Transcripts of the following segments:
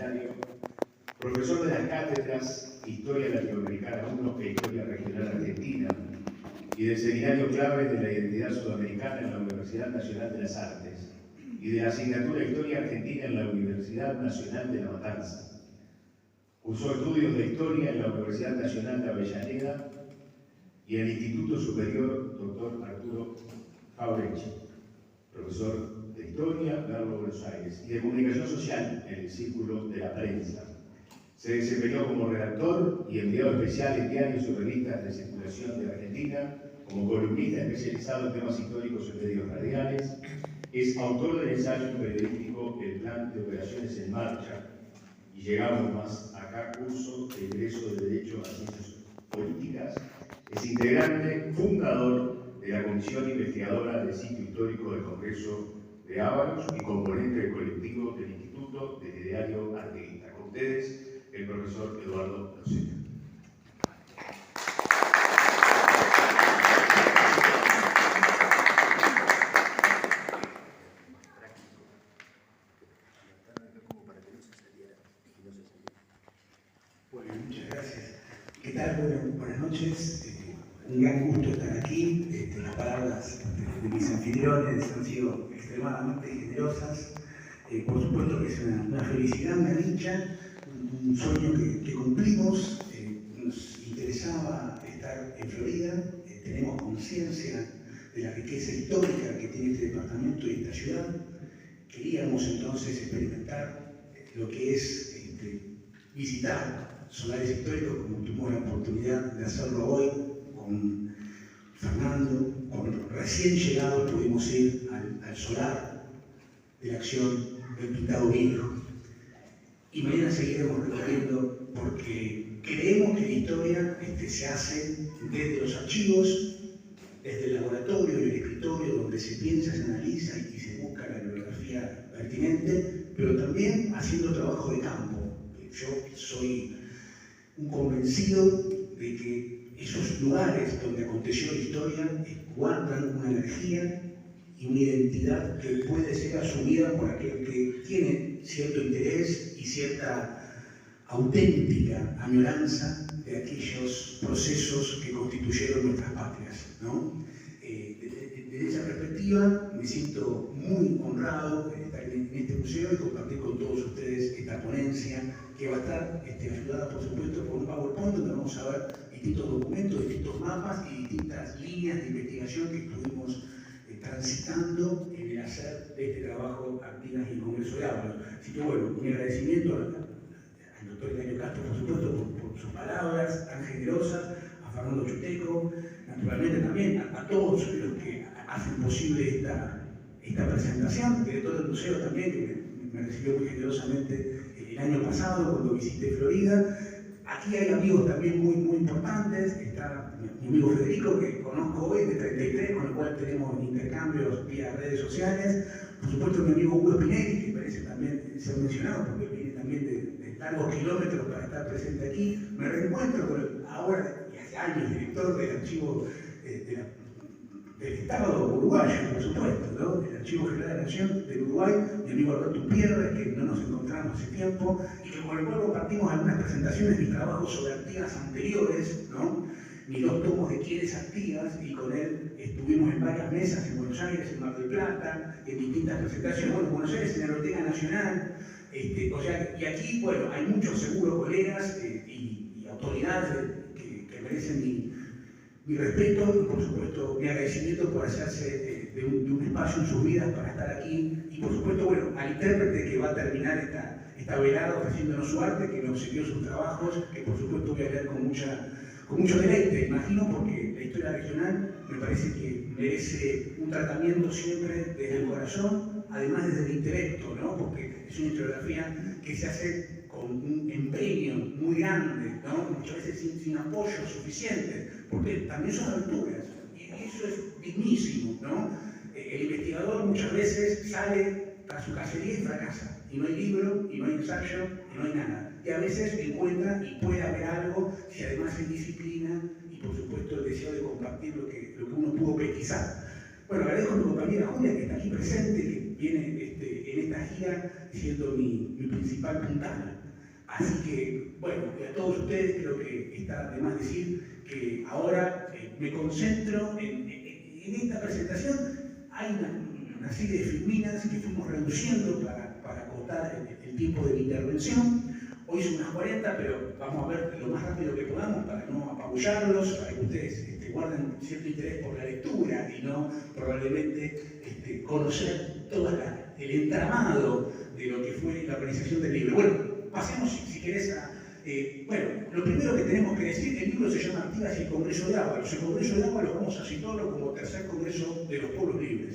escenario, profesor de las cátedras Historia Latinoamericana 1 e Historia Regional Argentina y del Seminario Claves de la Identidad Sudamericana en la Universidad Nacional de las Artes y de la asignatura Historia Argentina en la Universidad Nacional de La Matanza. Cursó estudios de Historia en la Universidad Nacional de Avellaneda y en el Instituto Superior Dr. Arturo Jauregui, profesor de Historia, Carlos Buenos Aires, y de Comunicación Social en el Círculo de la Prensa. Se desempeñó como redactor y enviado especial en diarios y revistas de circulación de Argentina, como columnista especializado en temas históricos en medios radiales. Es autor del ensayo periodístico El Plan de Operaciones en Marcha, y llegamos más acá, curso de ingreso de Derecho a Ciencias Políticas. Es integrante, fundador de la Comisión Investigadora del Sitio Histórico del Congreso de Ábalos y componente del colectivo del Instituto del Ideario Artiguista. Con ustedes, el profesor Eduardo Loceta. Bueno, muchas gracias. ¿Qué tal? Bueno, buenas noches. Un gran gusto estar aquí. Las palabras de mis anfitriones han sido extremadamente generosas. Por supuesto que es una felicidad, una dicha, un sueño que cumplimos. Nos interesaba estar en Florida. Tenemos conciencia de la riqueza histórica que tiene este departamento y esta ciudad. Queríamos entonces experimentar lo que es visitar solares históricos, como tuvimos la oportunidad de hacerlo hoy con Fernando. Cuando recién llegados pudimos ir al solar de la acción del Pintado Viejo. Y mañana seguiremos recorriendo porque creemos que la historia se hace desde los archivos, desde el laboratorio y el escritorio, donde se piensa, se analiza y se busca la bibliografía pertinente, pero también haciendo trabajo de campo. Yo soy un convencido de que esos lugares donde aconteció la historia guardan una energía y una identidad que puede ser asumida por aquel que tiene cierto interés y cierta auténtica añoranza de aquellos procesos que constituyeron nuestras patrias, ¿no? Desde esa perspectiva me siento muy honrado de estar en este museo y compartir con todos ustedes esta ponencia que va a estar ayudada, por supuesto, por un PowerPoint donde vamos a ver distintos documentos, distintos mapas y distintas líneas de investigación que estuvimos transitando en el hacer de este trabajo Artigas y el Congreso de Ábalos. Así que bueno, mi agradecimiento al doctor Hilario Castro, por supuesto, por sus palabras tan generosas, a Fernando Chuteco, naturalmente también a todos los que hacen posible esta presentación, el director del museo también, que me recibió muy generosamente el año pasado cuando visité Florida. Aquí hay amigos también muy importantes. Está mi amigo Federico, que conozco hoy, de 33, con el cual tenemos intercambios vía redes sociales. Por supuesto, mi amigo Hugo Spinelli, que parece también ser mencionado, porque viene también de largos kilómetros para estar presente aquí. Me reencuentro con el ahora, y hace años, director del archivo del Estado uruguayo, por supuesto, ¿no? El Archivo General de la Nación del Uruguay, mi amigo Alberto Pierre, que no nos encontramos hace tiempo, y que con el cual compartimos algunas presentaciones de mis trabajos sobre Artigas anteriores, ¿no? Mis 2 tomos de Quién es Artigas, y con él estuvimos en varias mesas en Buenos Aires, en Mar del Plata, en distintas presentaciones, bueno, en Buenos Aires, en la Biblioteca Nacional, o sea, y aquí, bueno, hay muchos seguros colegas y autoridades que merecen mi respeto y, por supuesto, mi agradecimiento por hacerse de un espacio en sus vidas para estar aquí. Y, por supuesto, bueno, al intérprete que va a terminar esta velada ofreciéndonos su arte, que me obsequió sus trabajos, que, por supuesto, voy a leer con mucho deleite, imagino, porque la historia regional me parece que merece un tratamiento siempre desde el corazón, además desde el intelecto, ¿no? Porque es una historiografía que se hace con un empeño muy grande, ¿no? Muchas veces sin apoyo suficiente, porque también son aventuras, y eso es dignísimo, ¿no? El investigador muchas veces sale a su cacería y fracasa, y no hay libro, y no hay ensayo, y no hay nada. Y a veces encuentra y puede haber algo si además hay disciplina y, por supuesto, el deseo de compartir lo que uno pudo pesquisar. Bueno, agradezco a mi compañera Julia, que está aquí presente, que viene en esta gira siendo mi principal puntana. Así que, bueno, a todos ustedes creo que está de más decir que ahora me concentro en esta presentación. Hay una serie de filminas que fuimos reduciendo para acotar el tiempo de mi intervención. Hoy son unas 40, pero vamos a ver lo más rápido que podamos para no apabullarlos, para que ustedes guarden cierto interés por la lectura y no probablemente conocer todo el entramado de lo que fue la organización del libro. Bueno, pasemos, si querés, a... bueno, lo primero que tenemos que decir, el libro se llama Artigas y el Congreso de Ábalos. El Congreso de Ábalos vamos a citarlo como tercer Congreso de los Pueblos Libres.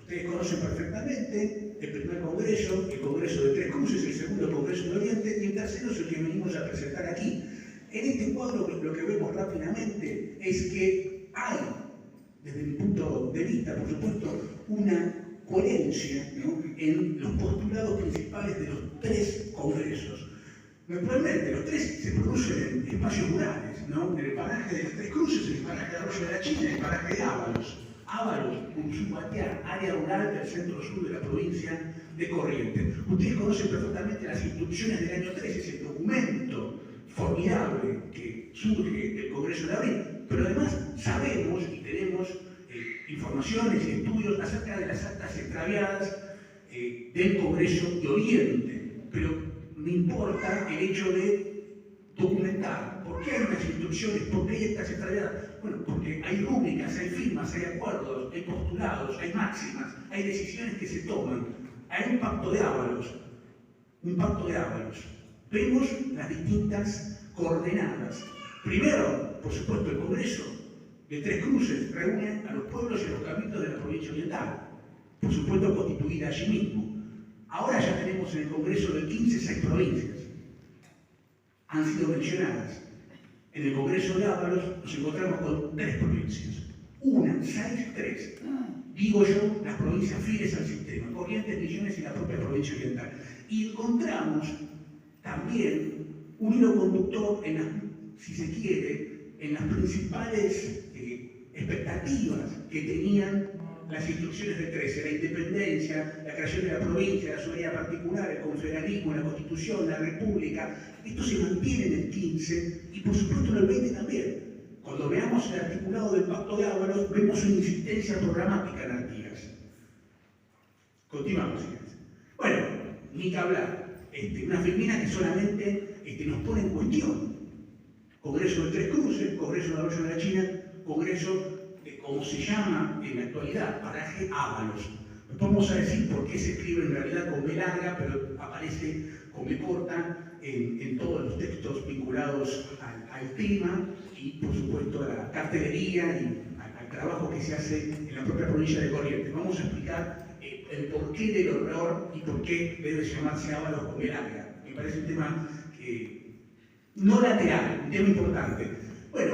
Ustedes conocen perfectamente el primer congreso, el Congreso de Tres Cruces, el segundo Congreso de Oriente, y el tercero es el que venimos a presentar aquí. En este cuadro lo que vemos rápidamente es que hay, desde mi punto de vista, por supuesto, una coherencia, ¿no?, en los postulados principales de los tres congresos. Naturalmente, los tres se producen en espacios rurales, ¿no?, en el paraje de las Tres Cruces, en el paraje de Arroyo de la China, en el paraje de Ábalos. Ábalos, Uruguay, área rural del centro-sur de la provincia de Corrientes. Ustedes conocen perfectamente las instrucciones del año 13, ese documento formidable que surge del Congreso de Abril, pero además sabemos y tenemos informaciones y estudios acerca de las actas extraviadas del Congreso de Oriente, pero me importa el hecho de documentar. ¿Por qué hay unas instrucciones? ¿Por qué hay actas extraviadas? Bueno, porque hay rúbricas, hay firmas, hay acuerdos, hay postulados, hay máximas, hay decisiones que se toman. Hay un pacto de Ábalos. Un pacto de Ábalos. Vemos las distintas coordenadas. Primero, por supuesto, el Congreso de Tres Cruces reúne a los pueblos y a los cabildos de la provincia oriental, por supuesto constituida allí mismo. Ahora ya tenemos en el Congreso del 15 6 provincias. Han sido mencionadas. En el Congreso de Ábalos nos encontramos con 3 provincias. 3. Digo yo, las provincias fieles al sistema, Corrientes, Misiones y la propia provincia oriental. Y encontramos también un hilo conductor si se quiere, en las principales expectativas que tenían las instrucciones de 13, la independencia, la creación de la provincia, la soberanía particular, el confederalismo, la constitución, la república. Esto se mantiene en el 15 y por supuesto en el 20 también. Cuando veamos el articulado del Pacto de Ábalos, vemos una insistencia programática en Artigas. Continuamos, señores. Bueno, ni que hablar. Una filmina que solamente nos pone en cuestión. Congreso de Tres Cruces, Congreso de Arroyo de la China, Congreso de, como se llama en la actualidad, paraje Ábalos. No vamos a decir por qué se escribe en realidad con B larga, pero aparece con B corta en todos los textos vinculados al tema y, por supuesto, a la cartelería y al trabajo que se hace en la propia provincia de Corrientes. Vamos a explicar el porqué del horror y por qué debe llamarse Ábalos con B larga. Me parece un tema no lateral, un tema importante. Bueno,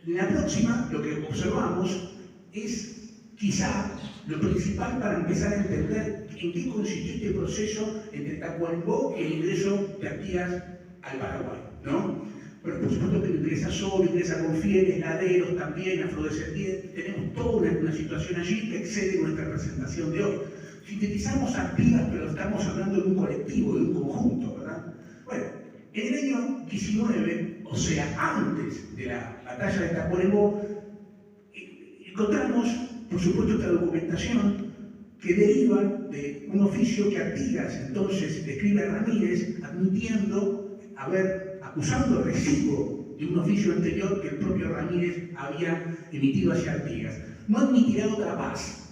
en la próxima lo que observamos es quizá lo principal para empezar a entender en qué consistió este proceso entre Tacuarembó y el ingreso de Artigas al Paraguay, ¿no? Bueno, por supuesto que no ingresa solo, ingresa con fieles, laderos también, afrodescendientes. Tenemos toda una situación allí que excede nuestra presentación de hoy. Sintetizamos Artigas, pero estamos hablando de un colectivo, de un conjunto, ¿verdad? Bueno, en el año 19, o sea, antes de la batalla de Tacuarembó, encontramos, por supuesto, esta documentación que deriva de un oficio que Artigas entonces escribe a Ramírez, admitiendo acusando el recibo de un oficio anterior que el propio Ramírez había emitido hacia Artigas. No admitirá otra paz.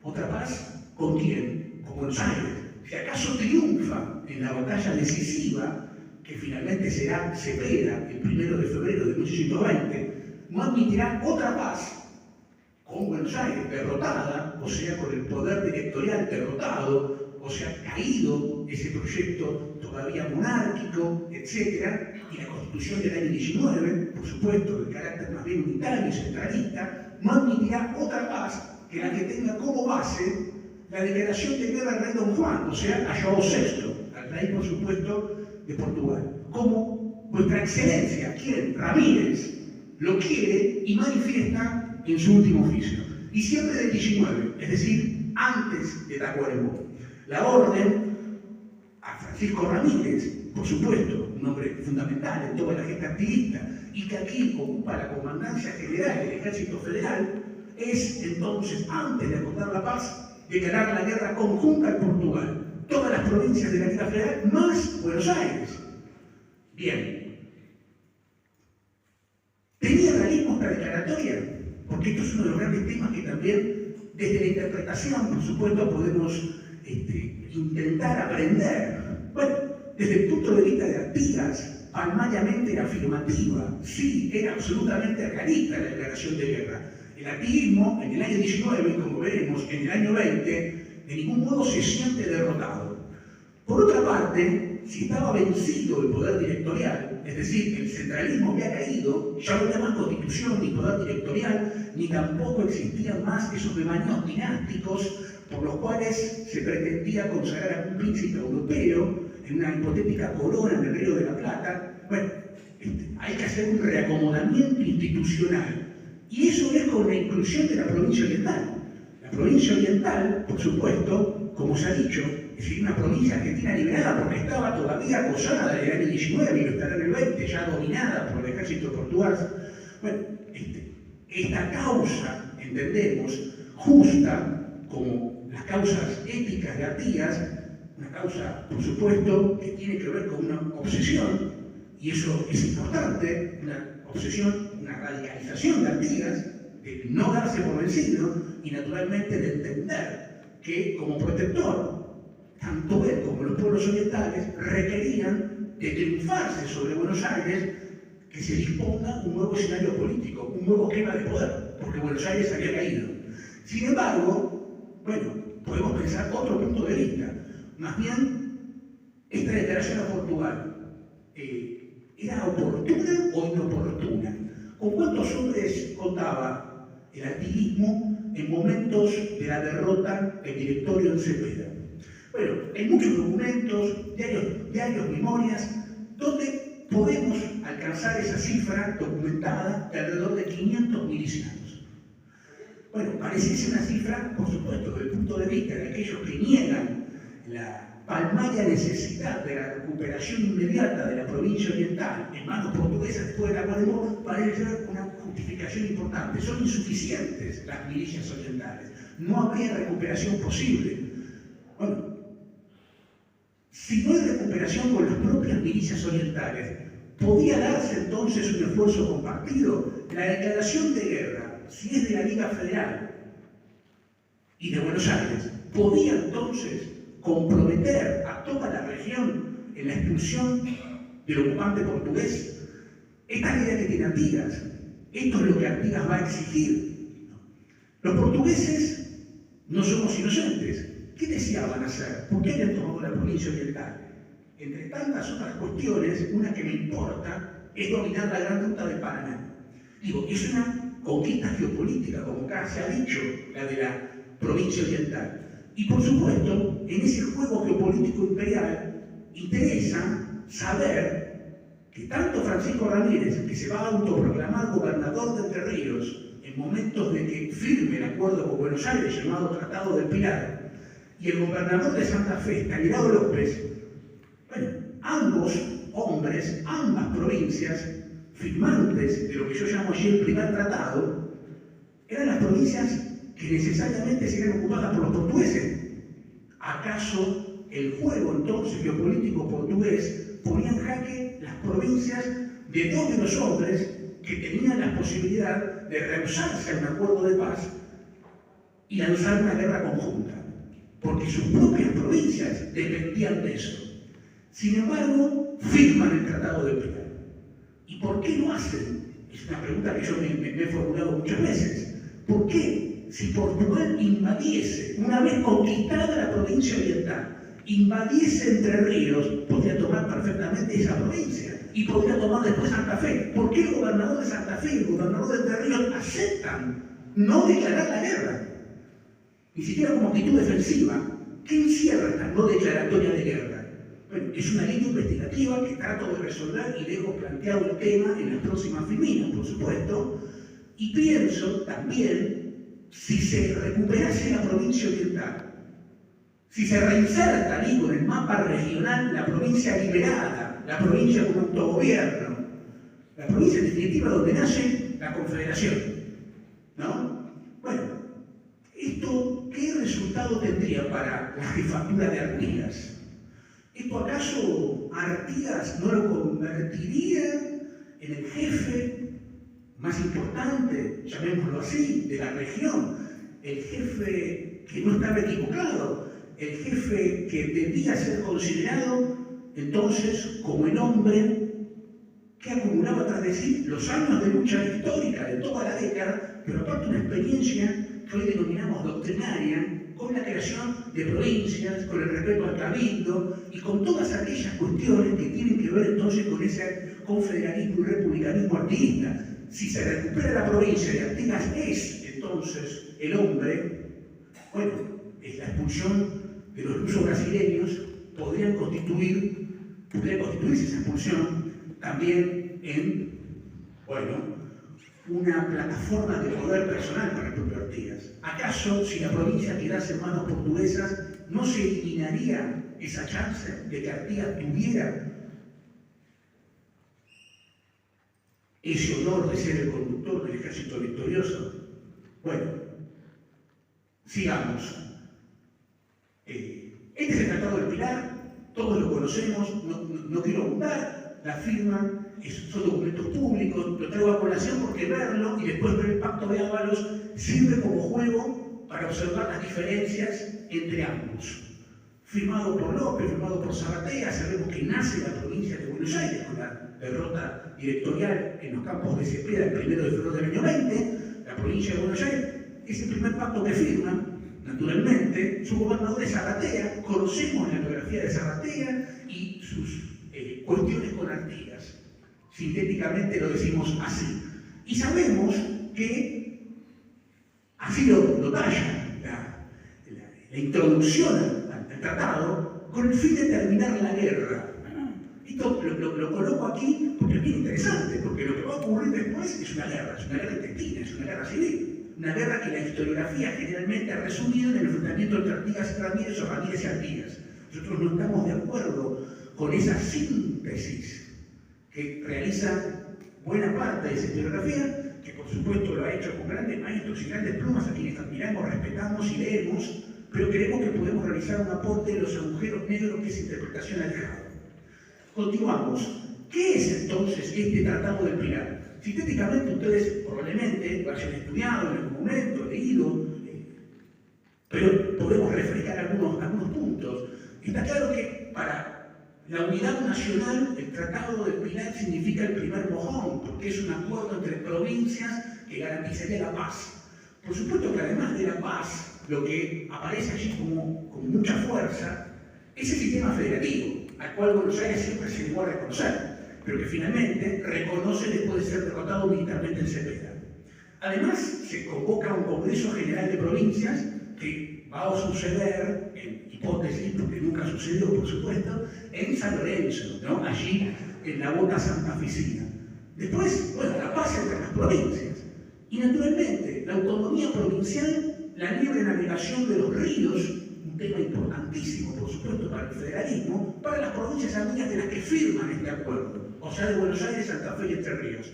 ¿Otra paz? ¿Con quién? Con Buenos Aires. Si acaso triunfa en la batalla decisiva, que finalmente será Cepeda, el 1 de febrero de 1820, no admitirá otra paz con Buenos Aires derrotada, o sea, con el poder directorial derrotado, o sea, caído ese proyecto todavía monárquico, etc., y la Constitución del año 19, por supuesto, de carácter más bien unitario y centralista, no admitirá otra paz que la que tenga como base la declaración de guerra al rey Don Juan, o sea, a João VI, al rey, por supuesto, de Portugal. Como vuestra excelencia, ¿quién? Ramírez, lo quiere y manifiesta en su último oficio. Diciembre del 19, es decir, antes de Tacuarembó. La orden, a Francisco Ramírez, por supuesto, un hombre fundamental en toda la gesta activista, y que aquí ocupa la Comandancia General del Ejército Federal, es entonces, antes de acordar la paz, declarar la guerra conjunta en Portugal. Todas las provincias de la Liga Federal, más Buenos Aires. Bien. ¿Tenía realismo esta declaratoria? Porque esto es uno de los grandes temas que también, desde la interpretación, por supuesto, podemos intentar aprender. Bueno, desde el punto de vista de Artigas, palmariamente era afirmativa. Sí, era absolutamente realista la declaración de guerra. El artiguismo, en el año 19, como veremos, en el año 20, de ningún modo se siente derrotado. Por otra parte, si estaba vencido el poder directorial, es decir, el centralismo había caído, ya no había más constitución ni poder directorial, ni tampoco existían más esos demanios dinásticos por los cuales se pretendía consagrar a un príncipe europeo en una hipotética corona en el Río de la Plata. Bueno, hay que hacer un reacomodamiento institucional. Y eso es con la inclusión de la provincia oriental. La provincia oriental, por supuesto, como se ha dicho, es decir, una provincia argentina liberada porque estaba todavía acosada en el año 19 y lo estará en el 20, ya dominada por el ejército portugués. Bueno, esta causa, entendemos, justa, como las causas éticas de Artigas, una causa, por supuesto, que tiene que ver con una obsesión, y eso es importante, una obsesión, una radicalización de Artigas, de no darse por vencido y naturalmente de entender que como protector, tanto él como los pueblos orientales requerían de triunfarse sobre Buenos Aires, que se disponga un nuevo escenario político, un nuevo esquema de poder, porque Buenos Aires había caído. Sin embargo, bueno, podemos pensar otro punto de vista. Más bien, esta declaración a Portugal, ¿era oportuna o inoportuna? ¿Con cuántos hombres contaba el artiguismo en momentos de la derrota del directorio en Cepeda? Bueno, en muchos documentos, diarios, memorias, donde podemos alcanzar esa cifra documentada de alrededor de 500 milicianos. Bueno, parece ser una cifra, por supuesto, desde el punto de vista de aquellos que niegan la palmaria necesidad de la recuperación inmediata de la provincia oriental en manos portuguesas después de la Guardia, parece ser una justificación importante. Son insuficientes las milicias orientales. No habría recuperación posible. Bueno, si no hay recuperación con las propias milicias orientales, ¿podía darse entonces un esfuerzo compartido? La declaración de guerra, si es de la Liga Federal y de Buenos Aires, ¿podía entonces comprometer a toda la región en la expulsión del ocupante portugués? Esta es la idea que tiene Artigas. Esto es lo que Artigas va a exigir. Los portugueses no somos inocentes. ¿Qué deseaban hacer? ¿Por qué habían tomado la provincia oriental? Entre tantas otras cuestiones, una que me importa es dominar la gran ruta de Paraná. Digo, es una conquista geopolítica, como acá se ha dicho, la de la provincia oriental. Y por supuesto, en ese juego geopolítico imperial, interesa saber que tanto Francisco Ramírez, que se va a autoproclamar gobernador de Entre Ríos en momentos de que firme el acuerdo con Buenos Aires llamado Tratado del Pilar, y el gobernador de Santa Fe, Estanislao López, bueno, ambos hombres, ambas provincias, firmantes de lo que yo llamo allí el primer tratado, eran las provincias que necesariamente serían ocupadas por los portugueses. ¿Acaso el juego entonces geopolítico portugués ponía en jaque las provincias de dos de los hombres que tenían la posibilidad de rehusarse a un acuerdo de paz y lanzar una guerra conjunta? Porque sus propias provincias dependían de eso. Sin embargo, firman el Tratado de Pilar. ¿Y por qué lo hacen? Es una pregunta que yo me he formulado muchas veces. ¿Por qué? Si Portugal invadiese, una vez conquistada la provincia oriental, invadiese Entre Ríos, podría tomar perfectamente esa provincia y podría tomar después Santa Fe. ¿Por qué el gobernador de Santa Fe y el gobernador de Entre Ríos aceptan no declarar la guerra? Ni siquiera como actitud defensiva. ¿Qué encierra esta no declaratoria de guerra? Bueno, es una línea investigativa que trato de resolver y dejo planteado el tema en las próximas filminas, por supuesto, y pienso también, si se recuperase la provincia oriental si se reinserta ahí con el mapa regional la provincia liberada, la provincia con autogobierno, la provincia en definitiva donde nace la confederación, ¿no? Bueno, ¿esto qué resultado tendría para la jefatura de Artigas? ¿Esto acaso Artigas no lo convertiría en el jefe más importante, llamémoslo así, de la región? El jefe que no estaba equivocado, el jefe que debía ser considerado entonces como el hombre que acumulaba tras de sí los años de lucha histórica de toda la década, pero aparte una experiencia que hoy denominamos doctrinaria, con la creación de provincias, con el respeto al cabildo y con todas aquellas cuestiones que tienen que ver entonces con ese confederalismo y republicanismo artiguista. Si se recupera la provincia y Artigas es entonces el hombre, bueno, es la expulsión de los lusos brasileños, podría constituirse esa expulsión también en, bueno, una plataforma de poder personal para el propio Artigas. ¿Acaso, si la provincia quedase en manos portuguesas, no se eliminaría esa chance de que Artigas tuviera ese honor de ser el conductor del ejército victorioso? Bueno, sigamos. Este es el Tratado del Pilar, todos lo conocemos, no quiero abundar, la firma, son documentos públicos, lo traigo a colación porque verlo y después ver el Pacto de Ábalos sirve como juego para observar las diferencias entre ambos. Firmado por López, firmado por Zaratea, sabemos que nace la provincia de Buenos Aires con la derrota directorial en los campos de Cepeda el 1 de febrero del año 20, la provincia de Buenos Aires es el primer pacto que firma. Naturalmente, su gobernador es Zaratea, conocemos la biografía de Zaratea y sus cuestiones con Artigas. Sintéticamente lo decimos así. Y sabemos que así lo talla la introducción al tratado con el fin de terminar la guerra. Esto lo coloco aquí porque es bien interesante, porque lo que va a ocurrir después es una guerra intestina, es una guerra civil. Una guerra que la historiografía generalmente ha resumido en el enfrentamiento entre Artigas y Ramírez o Ramírez y Artigas. Nosotros no estamos de acuerdo con esa síntesis que realiza buena parte de esa historiografía, que por supuesto lo ha hecho con grandes maestros y grandes plumas a quienes admiramos, respetamos y leemos, pero creemos que podemos realizar un aporte en los agujeros negros que esa interpretación ha dejado. Continuamos. ¿Qué es entonces este Tratado del Pilar? Sintéticamente ustedes probablemente lo hayan estudiado en algún momento, leído, pero podemos refrescar algunos puntos. Está claro que para la unidad nacional el Tratado del Pilar significa el primer mojón, porque es un acuerdo entre provincias que garantizaría la paz. Por supuesto que además de la paz, lo que aparece allí con mucha fuerza es el sistema federativo, al cual Buenos Aires siempre se negó a reconocer, pero que finalmente reconoce después de ser derrotado militarmente en Cepeda. Además, se convoca un Congreso General de Provincias que va a suceder, en hipótesis, porque nunca sucedió, por supuesto, en San Lorenzo, ¿no? Allí en la bota santafesina. Después, bueno, la paz entre las provincias. Y naturalmente, la autonomía provincial, la libre navegación de los ríos, un tema importantísimo, por supuesto, para el federalismo, para las provincias amigas de las que firman este acuerdo, o sea, de Buenos Aires, Santa Fe y Entre Ríos.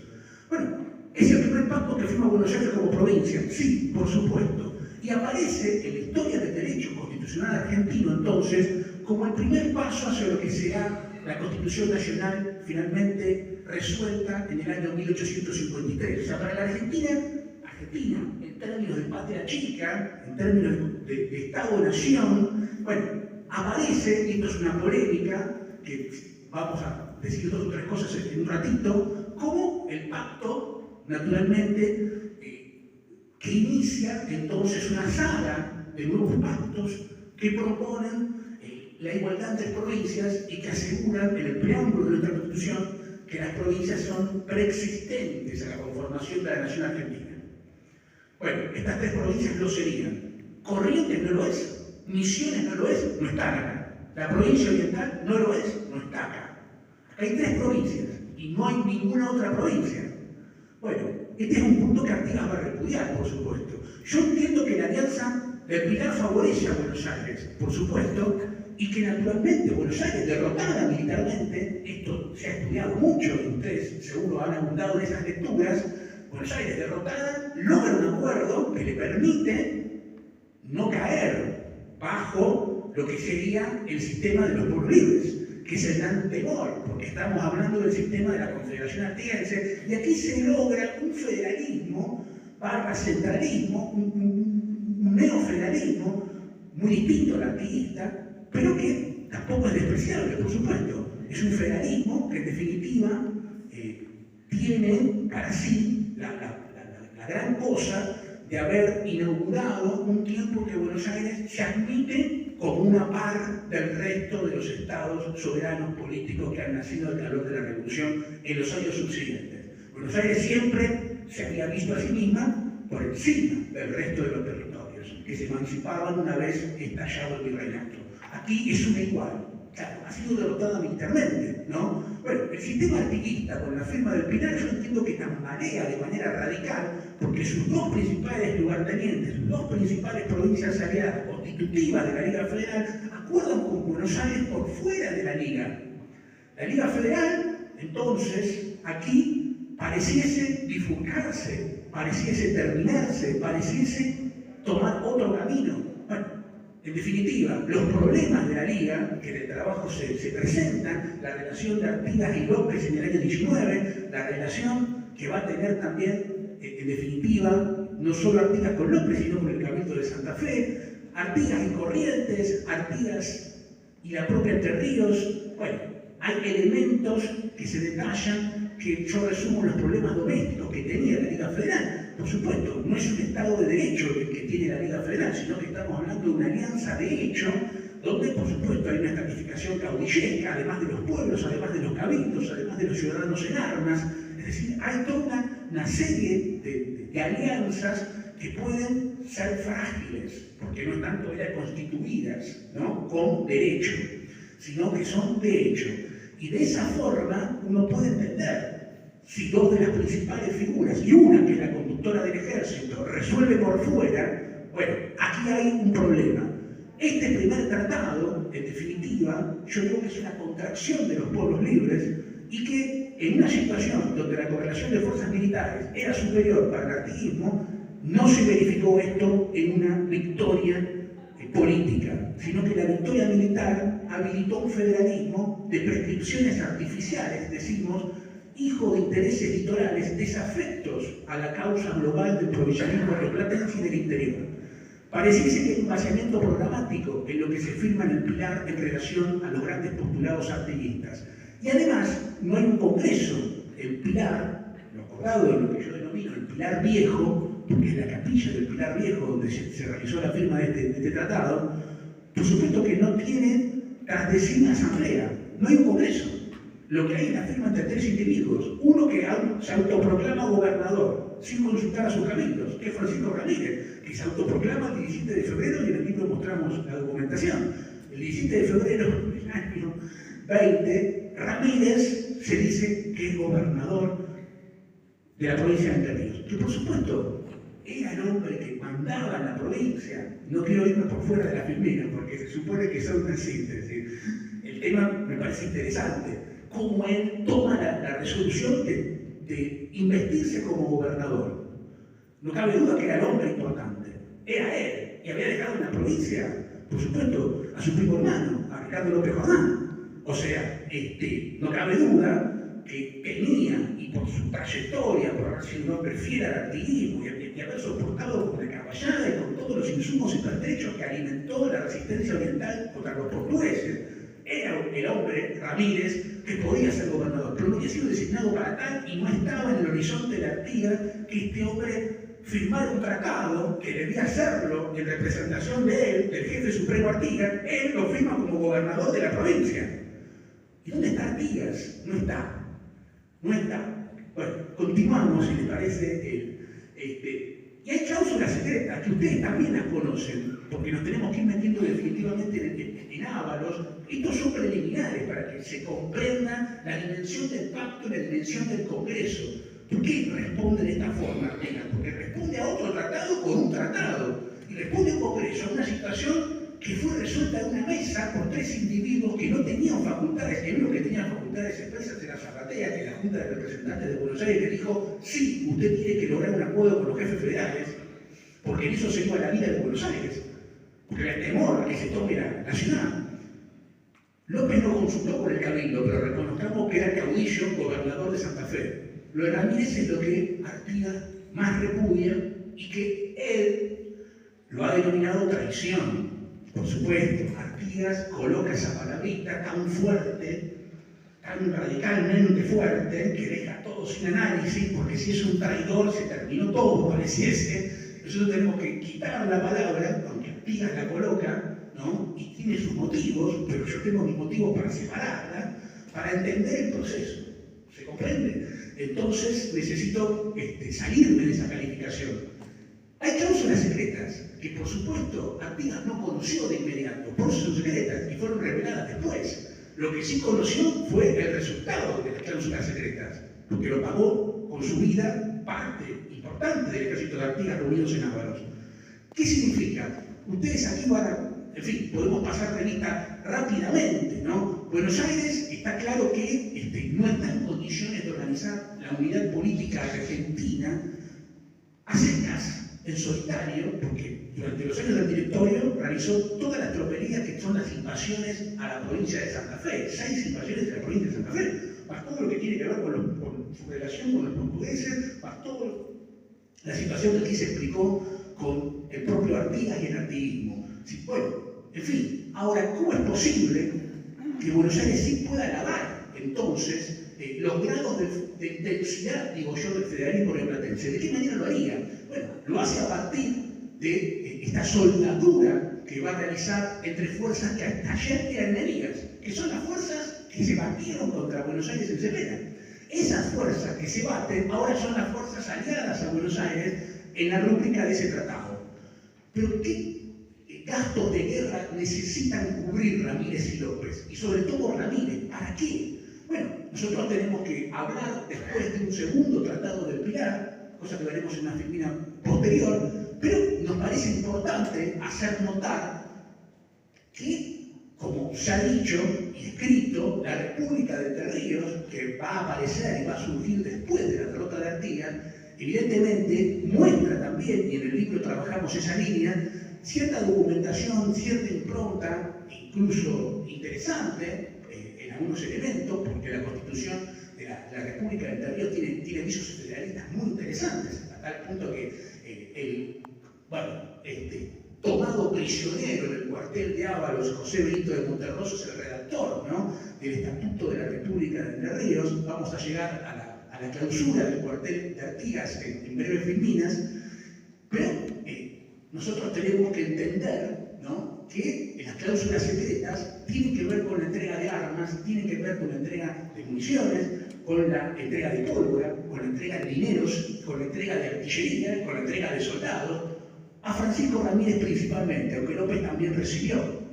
Bueno, es el primer pacto que firma Buenos Aires como provincia, sí, por supuesto, y aparece en la historia del derecho constitucional argentino, entonces, como el primer paso hacia lo que será la Constitución Nacional finalmente resuelta en el año 1853. O sea, para la Argentina, en términos de patria chica, en términos de Estado-nación, bueno, aparece, y esto es una polémica, que vamos a decir dos o tres cosas en un ratito, como el pacto, naturalmente, que inicia entonces una saga de nuevos pactos que proponen la igualdad entre provincias y que aseguran en el preámbulo de nuestra Constitución que las provincias son preexistentes a la conformación de la nación argentina. Bueno, estas tres provincias lo serían. Corrientes no lo es, Misiones no lo es, no están acá. La provincia oriental no lo es, no está acá. Acá hay tres provincias y no hay ninguna otra provincia. Bueno, este es un punto que Artigas va a repudiar, por supuesto. Yo entiendo que la alianza del Pilar favorece a Buenos Aires, por supuesto, y que naturalmente Buenos Aires, derrotada militarmente, esto se ha estudiado mucho, y ustedes seguro han abundado en esas lecturas, Buenos Aires derrotada logra un acuerdo que le permite no caer bajo lo que sería el sistema de los pueblos libres, que es el gran temor, porque estamos hablando del sistema de la Confederación Artiense, y aquí se logra un federalismo barra centralismo, un neofederalismo muy distinto al artiguista, pero que tampoco es despreciable, por supuesto. Es un federalismo que en definitiva tiene para sí la gran cosa de haber inaugurado un tiempo que Buenos Aires se admite como una par del resto de los estados soberanos políticos que han nacido al calor de la Revolución en los años subsiguientes. Buenos Aires siempre se había visto a sí misma por encima del resto de los territorios, que se emancipaban una vez estallado el virreinato. Aquí es una igual. Claro, ha sido derrotada militarmente, ¿no? Bueno, el sistema artiguista con la firma del Pilar yo entiendo que tambalea de manera radical porque sus dos principales lugartenientes, sus dos principales provincias aliadas constitutivas de la Liga Federal acuerdan con Buenos Aires por fuera de la Liga. La Liga Federal, entonces, aquí pareciese bifurcarse, pareciese terminarse, pareciese tomar otro camino. Bueno, en definitiva, los problemas de la Liga, que en el trabajo se presentan, la relación de Artigas y López en el año 19, la relación que va a tener también, en definitiva, no solo Artigas con López, sino con el Cabildo de Santa Fe, Artigas y Corrientes, Artigas y la propia Entre Ríos. Bueno, hay elementos que se detallan que yo resumo los problemas domésticos que tenía la Liga Federal. Por supuesto, no es un Estado de Derecho el que tiene la Liga Federal, sino que estamos hablando de una alianza de hecho, donde por supuesto hay una estratificación caudillesca, además de los pueblos, además de los cabildos, además de los ciudadanos en armas. Es decir, hay toda una serie de alianzas que pueden ser frágiles, porque no están todavía constituidas, ¿no?, con derecho, sino que son de hecho. Y de esa forma uno puede entender si dos de las principales figuras, y una que es la conductora del ejército, resuelve por fuera, bueno, aquí hay un problema. Este primer tratado, en definitiva, yo creo que es una contracción de los pueblos libres y que en una situación donde la correlación de fuerzas militares era superior para el artiguismo, no se verificó esto en una victoria política, sino que la victoria militar habilitó un federalismo de prescripciones artificiales, decimos, hijo de intereses litorales desafectos a la causa global del provincialismo rioplatense y del interior. Pareciese que hay un vaciamiento programático en lo que se firma en el Pilar en relación a los grandes postulados artiguistas. Y además, no hay un congreso. El Pilar, lo acordado de lo que yo denomino el Pilar Viejo, porque es la capilla del Pilar Viejo donde se realizó la firma de este tratado, por supuesto que no tiene tras de sí una asamblea, no hay un congreso. Lo que hay es la firma entre tres individuos, uno que se autoproclama gobernador, sin consultar a sus cabildos, que es Francisco Ramírez, que se autoproclama el 17 de febrero y en el libro mostramos la documentación. El 17 de febrero del año 20, Ramírez se dice que es gobernador de la provincia de Entre Ríos, que por supuesto era el hombre que mandaba en la provincia. No quiero irme por fuera de la filmina porque se supone que son una síntesis. El tema me parece interesante, cómo él toma la resolución de investirse como gobernador. No cabe duda que era el hombre importante, era él, y había dejado en la provincia, por supuesto, a su primo hermano, a Ricardo López Jordán. O sea, no cabe duda que tenía, y por su trayectoria, por haber sido un hombre fiel al artiguismo y haber soportado con la caballada y con todos los insumos y pertrechos que alimentó la resistencia oriental contra los portugueses, era el hombre, Ramírez, que podía ser gobernador, pero no había sido designado para tal y no estaba en el horizonte de la Artigas que este hombre firmara un tratado que debía hacerlo en representación de él, del jefe supremo Artigas. Él lo firma como gobernador de la provincia. ¿Y dónde está Artigas? No está. No está. Bueno, continuamos, si les parece. Y hay cláusulas secretas que ustedes también las conocen, porque nos tenemos que ir metiendo definitivamente en ávalos. Estos son preliminares para que se comprenda la dimensión del pacto y la dimensión del Congreso. ¿Por qué responde de esta forma, Artigas? Porque responde a otro tratado con un tratado. y responde un Congreso a una situación que fue resuelta en una mesa por 3 individuos que no tenían facultades, que lo que tenían facultades expresas era Zarratea, que la Junta de Representantes de Buenos Aires le dijo: sí, usted tiene que lograr un acuerdo con los jefes federales, porque en eso se iba la vida de Buenos Aires, porque le temor a que se tome la ciudad. López no consultó con el Cabildo, pero reconozcamos que era caudillo, gobernador de Santa Fe. Lo de Ramírez es lo que Artigas más repudia y que él lo ha denominado traición. Por supuesto, Artigas coloca esa palabrita tan fuerte, tan radicalmente fuerte, que deja todo sin análisis, porque si es un traidor se terminó todo, pareciese. Nosotros tenemos que quitar la palabra, aunque Artigas la coloca, ¿no? Y tiene sus motivos, pero yo tengo mis motivos para separarla, para entender el proceso. ¿Se comprende? Entonces necesito salirme de esa calificación. Hay cláusulas secretas que, por supuesto, Artigas no conoció de inmediato, por eso son secretas y fueron reveladas después. Lo que sí conoció fue el resultado de las cláusulas secretas, porque lo pagó con su vida parte importante del ejército de Artigas reunidos en Ábalos. ¿Qué significa? Ustedes aquí van a, en fin, podemos pasar revista rápidamente, ¿no? Buenos Aires está claro que no está en condiciones de organizar la unidad política argentina a secas, en solitario, porque durante los años del directorio realizó todas las tropelías que son las invasiones a la provincia de Santa Fe, 6 invasiones de la provincia de Santa Fe, más todo lo que tiene que ver con su relación con los portugueses, más toda la situación que aquí se explicó con el propio Artigas y el artiguismo. Sí, bueno, en fin, ahora, ¿cómo es posible que Buenos Aires sí pueda alabar entonces los grados de intensidad, digo yo, del federalismo rioplatense? ¿De qué manera lo haría? Bueno, lo hace a partir de esta soldadura que va a realizar entre fuerzas que hasta ayer eran enemigas, que son las fuerzas que se batieron contra Buenos Aires en Cepeda. Esas fuerzas que se baten ahora son las fuerzas aliadas a Buenos Aires en la rúbrica de ese tratado. Pero ¿qué gastos de guerra necesitan cubrir Ramírez y López? Y sobre todo Ramírez, ¿para qué? Bueno, nosotros tenemos que hablar después de un segundo tratado del Pilar, cosa que veremos en una filmina posterior, pero nos parece importante hacer notar que, como se ha dicho y escrito, la República de Entre Ríos, que va a aparecer y va a surgir después de la derrota de Artigas, evidentemente muestra también, y en el libro trabajamos esa línea, cierta documentación, cierta impronta, incluso interesante en algunos elementos, porque la Constitución de la República de Entre Ríos tiene visos federalistas muy interesantes, hasta tal punto que tomado prisionero en el cuartel de Ábalos, José Benito de Monterroso es el redactor, ¿no?, del Estatuto de la República de Entre Ríos. Vamos a llegar a la clausura del cuartel de Artigas en breves filminas, pero nosotros tenemos que entender, ¿no?, que las cláusulas secretas tienen que ver con la entrega de armas, tienen que ver con la entrega de municiones, con la entrega de pólvora, con la entrega de dineros, con la entrega de artillería, con la entrega de soldados, a Francisco Ramírez principalmente, aunque López también recibió.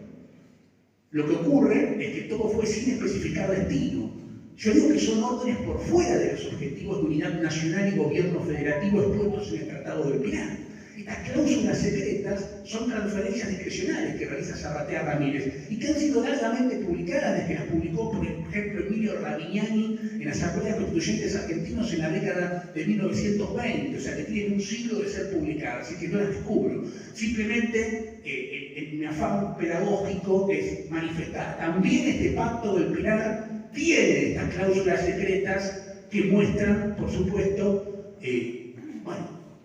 Lo que ocurre es que todo fue sin especificar destino. Yo digo que son órdenes por fuera de los objetivos de unidad nacional y gobierno federativo expuestos en el Tratado del Pilar. Estas cláusulas secretas son transferencias discrecionales que realiza Zarratea Ramírez y que han sido largamente publicadas desde que las publicó, por ejemplo, Emilio Ravignani en las Asambleas Constituyentes Argentinos en la década de 1920, o sea que tienen un siglo de ser publicadas, así que no las descubro. Simplemente, en mi afán pedagógico es manifestar. También este pacto del Pilar tiene estas cláusulas secretas que muestran, por supuesto,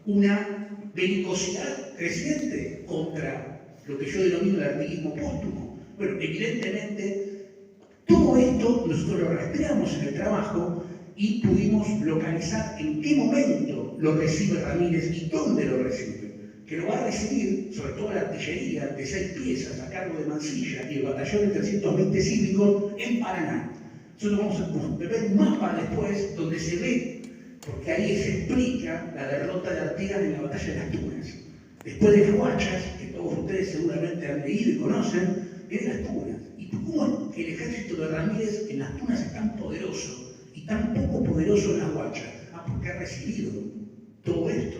una belicosidad creciente contra lo que yo denomino el artiguismo póstumo. Bueno, evidentemente, todo esto nosotros lo rastreamos en el trabajo y pudimos localizar en qué momento lo recibe Ramírez y dónde lo recibe. Que lo va a recibir, sobre todo la artillería de 6 piezas a cargo de Mansilla y el batallón de 320 cívicos en Paraná. Nosotros vamos a ver un mapa después donde se ve, porque ahí se explica la derrota de Artigas en la batalla de las Tunas. Después de las Huachas, que todos ustedes seguramente han leído y conocen, vienen las Tunas. ¿Y cómo es que el ejército de Ramírez en las Tunas es tan poderoso y tan poco poderoso en las Huachas? Porque ha recibido todo esto.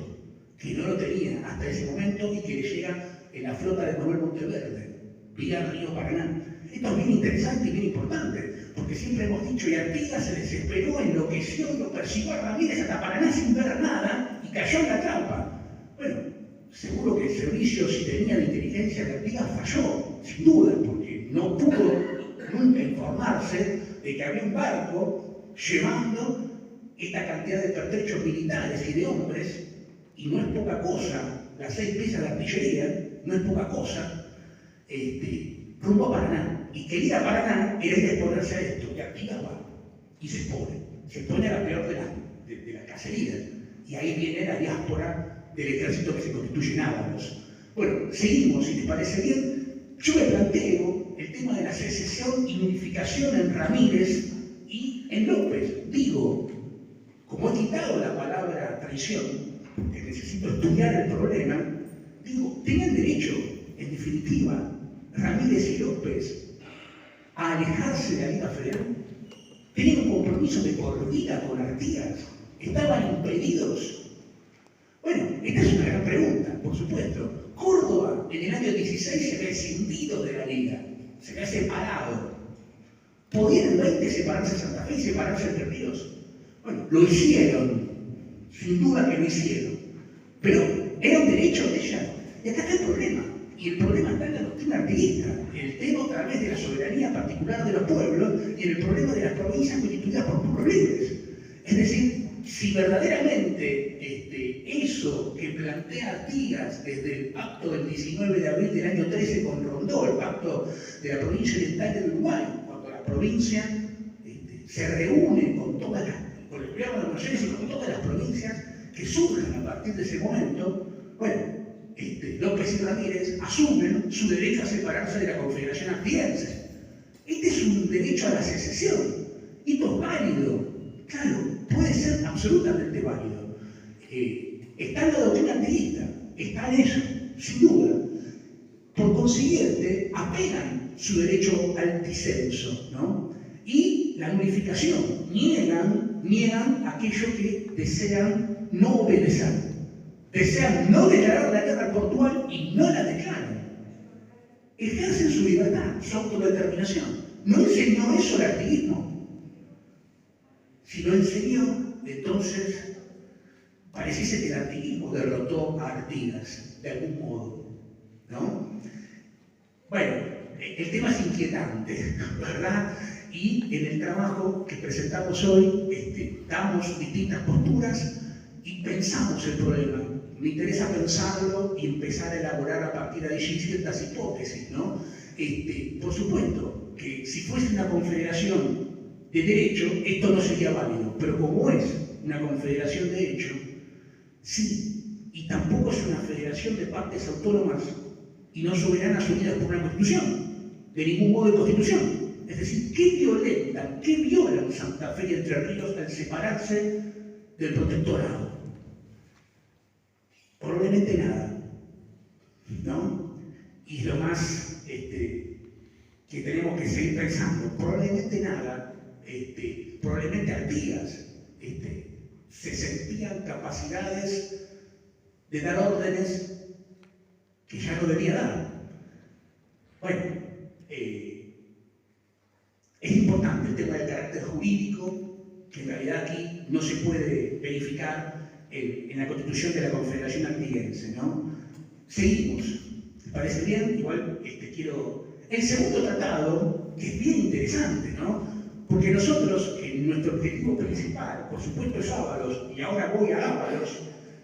que no lo tenía hasta ese momento y que le llega en la flota de Manuel Monteverde, vía Río Paraná. Esto es bien interesante y bien importante, porque siempre hemos dicho, y Artigas se desesperó, enloqueció y lo persiguió a Ramírez hasta Paraná sin ver nada y cayó en la trampa. Bueno, seguro que el servicio, si tenía la inteligencia de Artigas, falló, sin duda, porque no pudo nunca informarse de que había un barco llevando esta cantidad de pertrechos militares y de hombres, y no es poca cosa, las 6 piezas de artillería, no es poca cosa, rumbo a Paraná. Y que ir a Paraná era ir a exponerse a esto, y Artigas va, y se expone a la peor de las cacerías, y ahí viene la diáspora del ejército que se constituye en Ábalos. Bueno, seguimos, si les parece bien. Yo me planteo el tema de la secesión y unificación en Ramírez y en López. Digo, como he quitado la palabra traición, que necesito estudiar el problema, digo, tenían derecho, en definitiva, Ramírez y López, a alejarse de la Liga Federal. Tenían un compromiso de por vida con Artigas. Estaban impedidos. Bueno, esta es una gran pregunta, por supuesto. Córdoba, en el año 16, se había escindido de la Liga, se había separado. ¿Podía en el 20 separarse Santa Fe y separarse Entre Ríos? Bueno, lo hicieron, sin duda que lo hicieron, pero era un derecho de ella. Y acá está el problema, y el problema está en la doctrina artiguista, el tema otra vez de la soberanía particular de los pueblos y en el problema de las provincias constituidas por pueblos libres. Es decir, si verdaderamente eso que plantea Artigas desde el pacto del 19 de abril del año 13 con Rondó, el pacto de la provincia oriental del Uruguay, cuando la provincia se reúne con el gobierno de Buenos Aires y con todas las provincias que surgen a partir de ese momento, bueno, López y Ramírez asumen su derecho a separarse de la Confederación Artiguense. Este es un derecho a la secesión. Esto es válido. Claro, puede ser absolutamente válido. Está en la doctrina artiguista, está en eso, sin duda. Por consiguiente, apelan su derecho al disenso, ¿no? Y la unificación, niegan aquello que desean no obedecer. Desean no declarar la guerra portual y no la declaran. Ejercen su libertad, su autodeterminación. No enseñó eso el artiguismo. Si lo enseñó, entonces pareciese que el artiguismo derrotó a Artigas, de algún modo, ¿no? Bueno, el tema es inquietante, ¿verdad? Y en el trabajo que presentamos hoy, damos distintas posturas y pensamos el problema. Me interesa pensarlo y empezar a elaborar a partir de allí ciertas hipótesis, ¿no? Por supuesto que si fuese una confederación de derecho, esto no sería válido, pero como es una confederación de hecho, sí, y tampoco es una federación de partes autónomas y no soberanas unidas por una constitución, de ningún modo de constitución. Es decir, ¿qué violan Santa Fe y Entre Ríos al separarse del protectorado? Probablemente nada, ¿no? Y lo más que tenemos que seguir pensando, probablemente nada, probablemente Artigas se sentían capacidades de dar órdenes que ya no debía dar. Bueno, es importante el tema del carácter jurídico, que en realidad aquí no se puede verificar en la constitución de la Confederación Artiguense, ¿no? Seguimos. ¿Les parece bien? Igual quiero... El segundo tratado, que es bien interesante, ¿no? Porque nosotros, en nuestro objetivo principal, por supuesto es Ábalos, y ahora voy a Ábalos,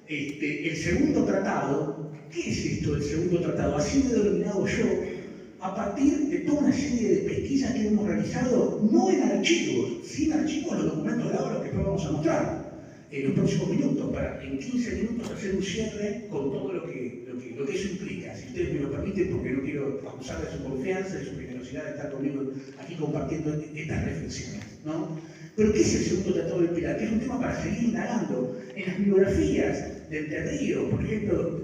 el segundo tratado, ¿qué es esto del segundo tratado? Así lo he denominado yo, a partir de toda una serie de pesquisas que hemos realizado, no en archivos, sin archivos los documentos de Ábalos que después vamos a mostrar en los próximos minutos, para en 15 minutos hacer un cierre con todo lo que eso implica. Si ustedes me lo permiten, porque no quiero abusar de su confianza, de su generosidad de estar conmigo aquí compartiendo estas reflexiones, ¿no? Pero ¿qué es el segundo tratado del Pilar? Que es un tema para seguir indagando en las bibliografías de Entre Ríos, por ejemplo,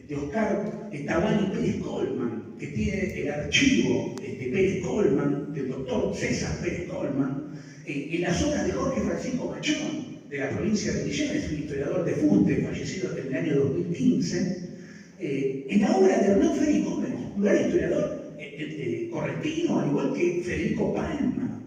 de Oscar Tabani Pérez Colman, que tiene el archivo de Pérez Colman, del doctor César Pérez Colman, en las obras de Jorge Francisco Machón, de la provincia de Misiones, un historiador de Fuste, fallecido en el año 2015, en la obra de Hernán Federico Gómez, un gran historiador correntino, al igual que Federico Palma,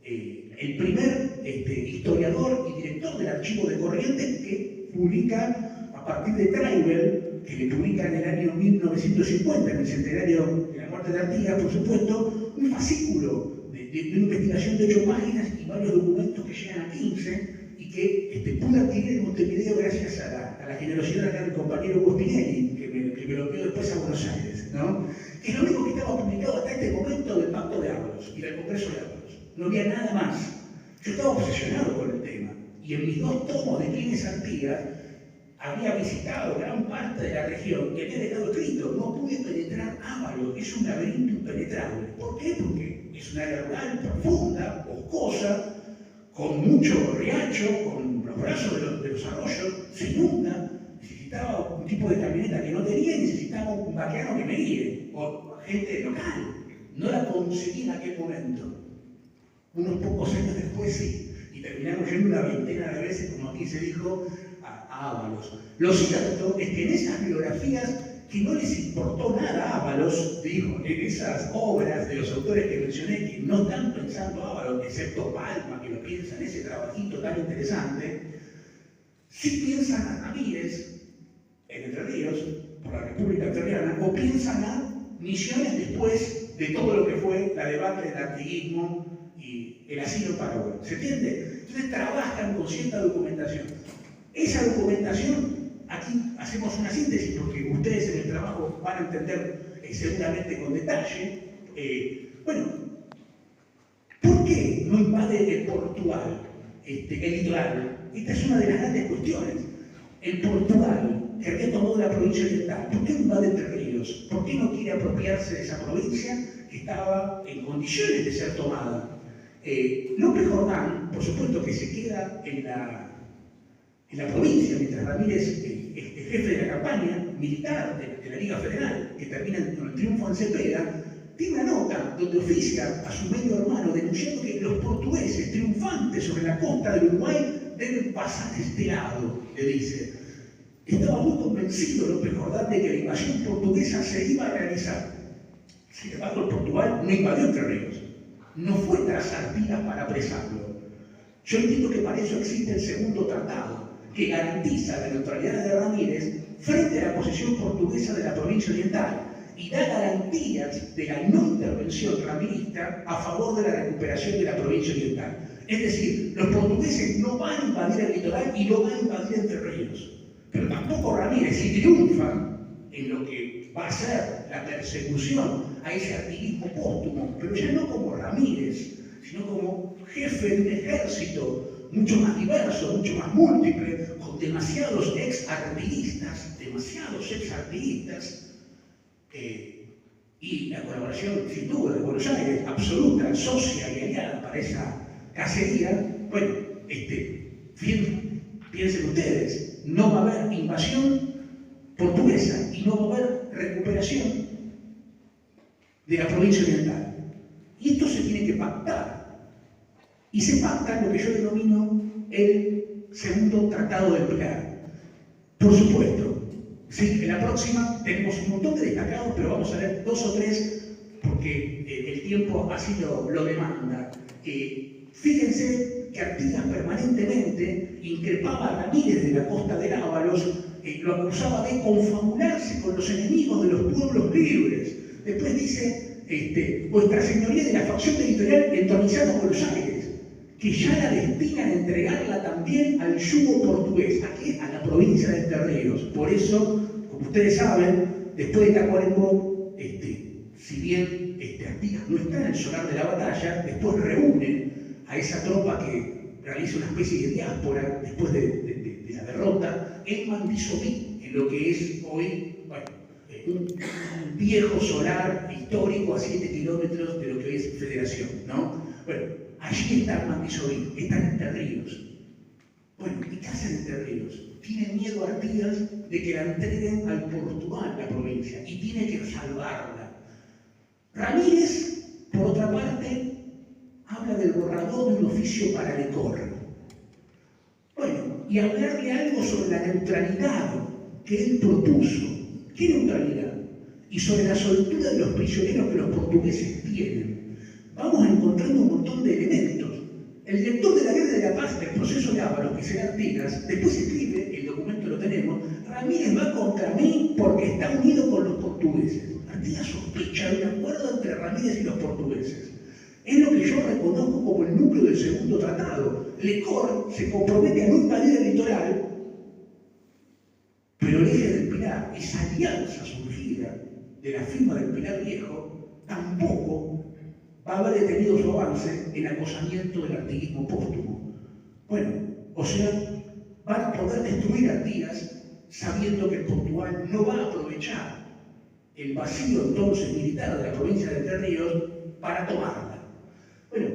el primer historiador y director del Archivo de Corrientes, que publica a partir de Traibel, que le publica en el año 1950, en el centenario de la muerte de Artigas, por supuesto, un fascículo de una investigación de 8 páginas y varios documentos que llegan a 15, y que pude adquirir en Montevideo gracias a la generosidad acá del compañero Hugo Spinelli, que me lo envió después a Buenos Aires, ¿no? Que es lo único que estaba publicado hasta este momento del Pacto de Ábalos y del Congreso de Ábalos. No había nada más. Yo estaba obsesionado con el tema, y en mis 2 tomos de Quién Artigas había visitado gran parte de la región y había dejado escrito: no pude penetrar Ábalos, es un laberinto impenetrable. ¿Por qué? Porque es una área rural profunda, boscosa, con mucho riacho, con los brazos de los arroyos, se inunda. Necesitaba un tipo de camioneta que no tenía y necesitaba un vaqueano que me guíe, o gente local. No la conseguí en aquel momento. Unos pocos años después sí, y terminamos yendo una veintena de veces, como aquí se dijo, a Ábalos. Lo cierto es que en esas biografías, que no les importó nada a Ábalos, digo, en esas obras de los autores que mencioné, que no están pensando a Ábalos, excepto Palma, que lo piensa en ese trabajito tan interesante, sí piensan a Ramírez en Entre Ríos, por la República Entrerriana, o piensan a Misiones después de todo lo que fue la debacle del artiguismo y el asilo en Paraguay. ¿Se entiende? Entonces trabajan con cierta documentación. Esa documentación, aquí hacemos una síntesis, porque ustedes en el trabajo van a entender seguramente con detalle. Bueno, ¿por qué no invade el Portugal, el litoral? Esta es una de las grandes cuestiones. El Portugal, que había tomado la provincia oriental, ¿por qué no invade Entre Ríos? ¿Por qué no quiere apropiarse de esa provincia que estaba en condiciones de ser tomada? López Jordán, por supuesto que se queda en la provincia, mientras Ramírez es jefe de la campaña militar de la Liga Federal, que termina con el triunfo en Cepeda, tiene una nota donde oficia a su medio hermano denunciando que los portugueses triunfantes sobre la costa del Uruguay deben pasar de este lado, le dice. Estaba muy convencido López Jordán de que la invasión portuguesa se iba a realizar. Sin embargo, Portugal no invadió Entre Ríos. No fue tras Artigas para apresarlo. Yo entiendo que para eso existe el segundo tratado, que garantiza la neutralidad de Ramírez frente a la posición portuguesa de la provincia oriental y da garantías de la no intervención ramirista a favor de la recuperación de la provincia oriental. Es decir, los portugueses no van a invadir el litoral y no van a invadir Entre Ríos. Pero tampoco Ramírez, si triunfa en lo que va a ser la persecución a ese artiguismo póstumo, pero ya no como Ramírez, sino como jefe de un ejército mucho más diverso, mucho más múltiple, con demasiados ex-artiguistas, y la colaboración, sin duda, de Buenos Aires, absoluta, socia y aliada para esa cacería. Bueno, piensen ustedes, no va a haber invasión portuguesa y no va a haber recuperación de la provincia oriental. Y esto se tiene que pactar. Y se pacta lo que yo denomino el segundo tratado del Pilar. Por supuesto, sí, en la próxima tenemos un montón de destacados, pero vamos a ver 2 o 3 porque el tiempo así lo demanda. Fíjense que Artigas permanentemente increpaba a Ramírez de la costa de Ábalos, lo acusaba de confabularse con los enemigos de los pueblos libres. Después dice, vuestra señoría de la facción territorial entronizada en Buenos Aires, que ya la destinan a entregarla también al yugo portugués, a la provincia de Entre Ríos. Por eso, como ustedes saben, después de Tacuarembó, si bien Artigas no está en el solar de la batalla, después reúne a esa tropa que realiza una especie de diáspora después de la derrota en Mandisoví, en lo que es hoy, bueno, un viejo solar histórico a 7 kilómetros de lo que hoy es Federación, ¿no? Bueno, allí está Mandisoví, están Entre Ríos. Bueno, ¿y qué hacen Entre Ríos? Tiene miedo Artigas de que la entreguen al Portugal, la provincia, y tiene que salvarla. Ramírez, por otra parte, habla del borrador de un oficio para Lecor. y hablarle algo sobre la neutralidad que él propuso. ¿Qué neutralidad? Y sobre la soltura de los prisioneros que los portugueses tienen. Vamos encontrando un montón de elementos. El director de la Guerra de la Paz del proceso de Ábalos, que será Artigas, después escribe, el documento lo tenemos, Ramírez va contra mí porque está unido con los portugueses. Artigas sospecha de un acuerdo entre Ramírez y los portugueses. Es lo que yo reconozco como el núcleo del segundo tratado. Lecor se compromete a no invadir el litoral, pero el eje del Pilar, esa alianza surgida de la firma del Pilar Viejo, tampoco va a haber detenido su avance en acosamiento del artiguismo póstumo. Bueno, o sea, van a poder destruir Artigas sabiendo que Portugal no va a aprovechar el vacío entonces militar de la provincia de Entre Ríos para tomarla. Bueno,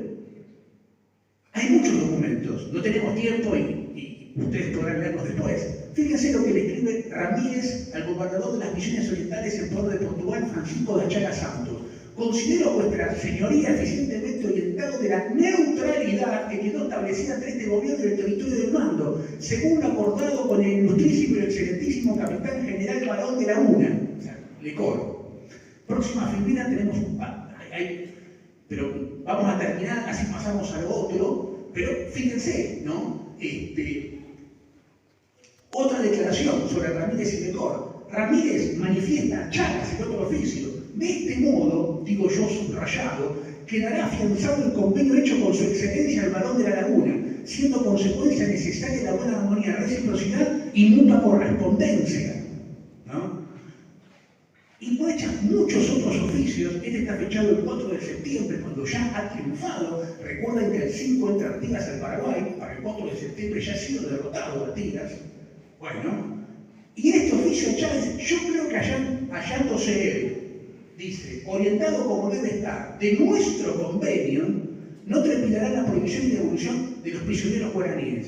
hay muchos documentos, no tenemos tiempo y ustedes podrán leerlos después. Fíjense lo que le escribe Ramírez al gobernador de las Misiones Orientales en poder de Portugal, Francisco de Achaga Santos. Considero vuestra señoría eficientemente orientado de la neutralidad que quedó establecida entre este gobierno y el territorio del mando, según lo acordado con el ilustrísimo y excelentísimo capitán general Barón de Laguna, o sea, Lecor. Próxima filmina tenemos un pero vamos a terminar, así pasamos al otro, pero fíjense, ¿no? Otra declaración sobre Ramírez y Lecor. Ramírez manifiesta Chagas, el otro oficio. De este modo, digo yo subrayado, quedará afianzado el convenio hecho con su excelencia el Barón de la Laguna, siendo consecuencia necesaria la buena armonía, reciprocidad y mutua correspondencia, ¿no? Y muestran muchos otros oficios. Este está fechado el 4 de septiembre, cuando ya ha triunfado. Recuerden que el 5 entra Artigas al Paraguay, para el 4 de septiembre ya ha sido derrotado Artigas. Bueno, y en este oficio de Chávez, yo creo que hallándose él, dice, orientado como debe estar, de nuestro convenio, no trepidará la prohibición y devolución de los prisioneros guaraníes.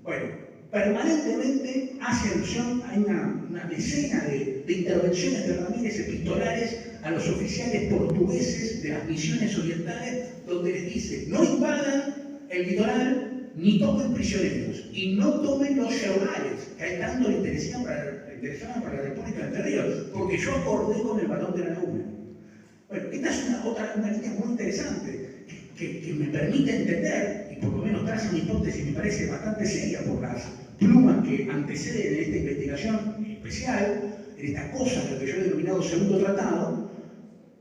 Bueno, permanentemente hace alusión a una decena de intervenciones de Ramírez epistolares a los oficiales portugueses de las misiones orientales, donde les dice, no invadan el litoral, ni tomen prisioneros, y no tomen los feudales, que hay tanto le interesaban para la República de Entre Ríos, porque yo acordé con el Barón de la Laguna. Bueno, esta es una línea muy interesante, que me permite entender, y por lo menos traza una hipótesis, me parece bastante seria por las plumas que anteceden esta investigación especial, en esta cosa que yo he denominado segundo tratado,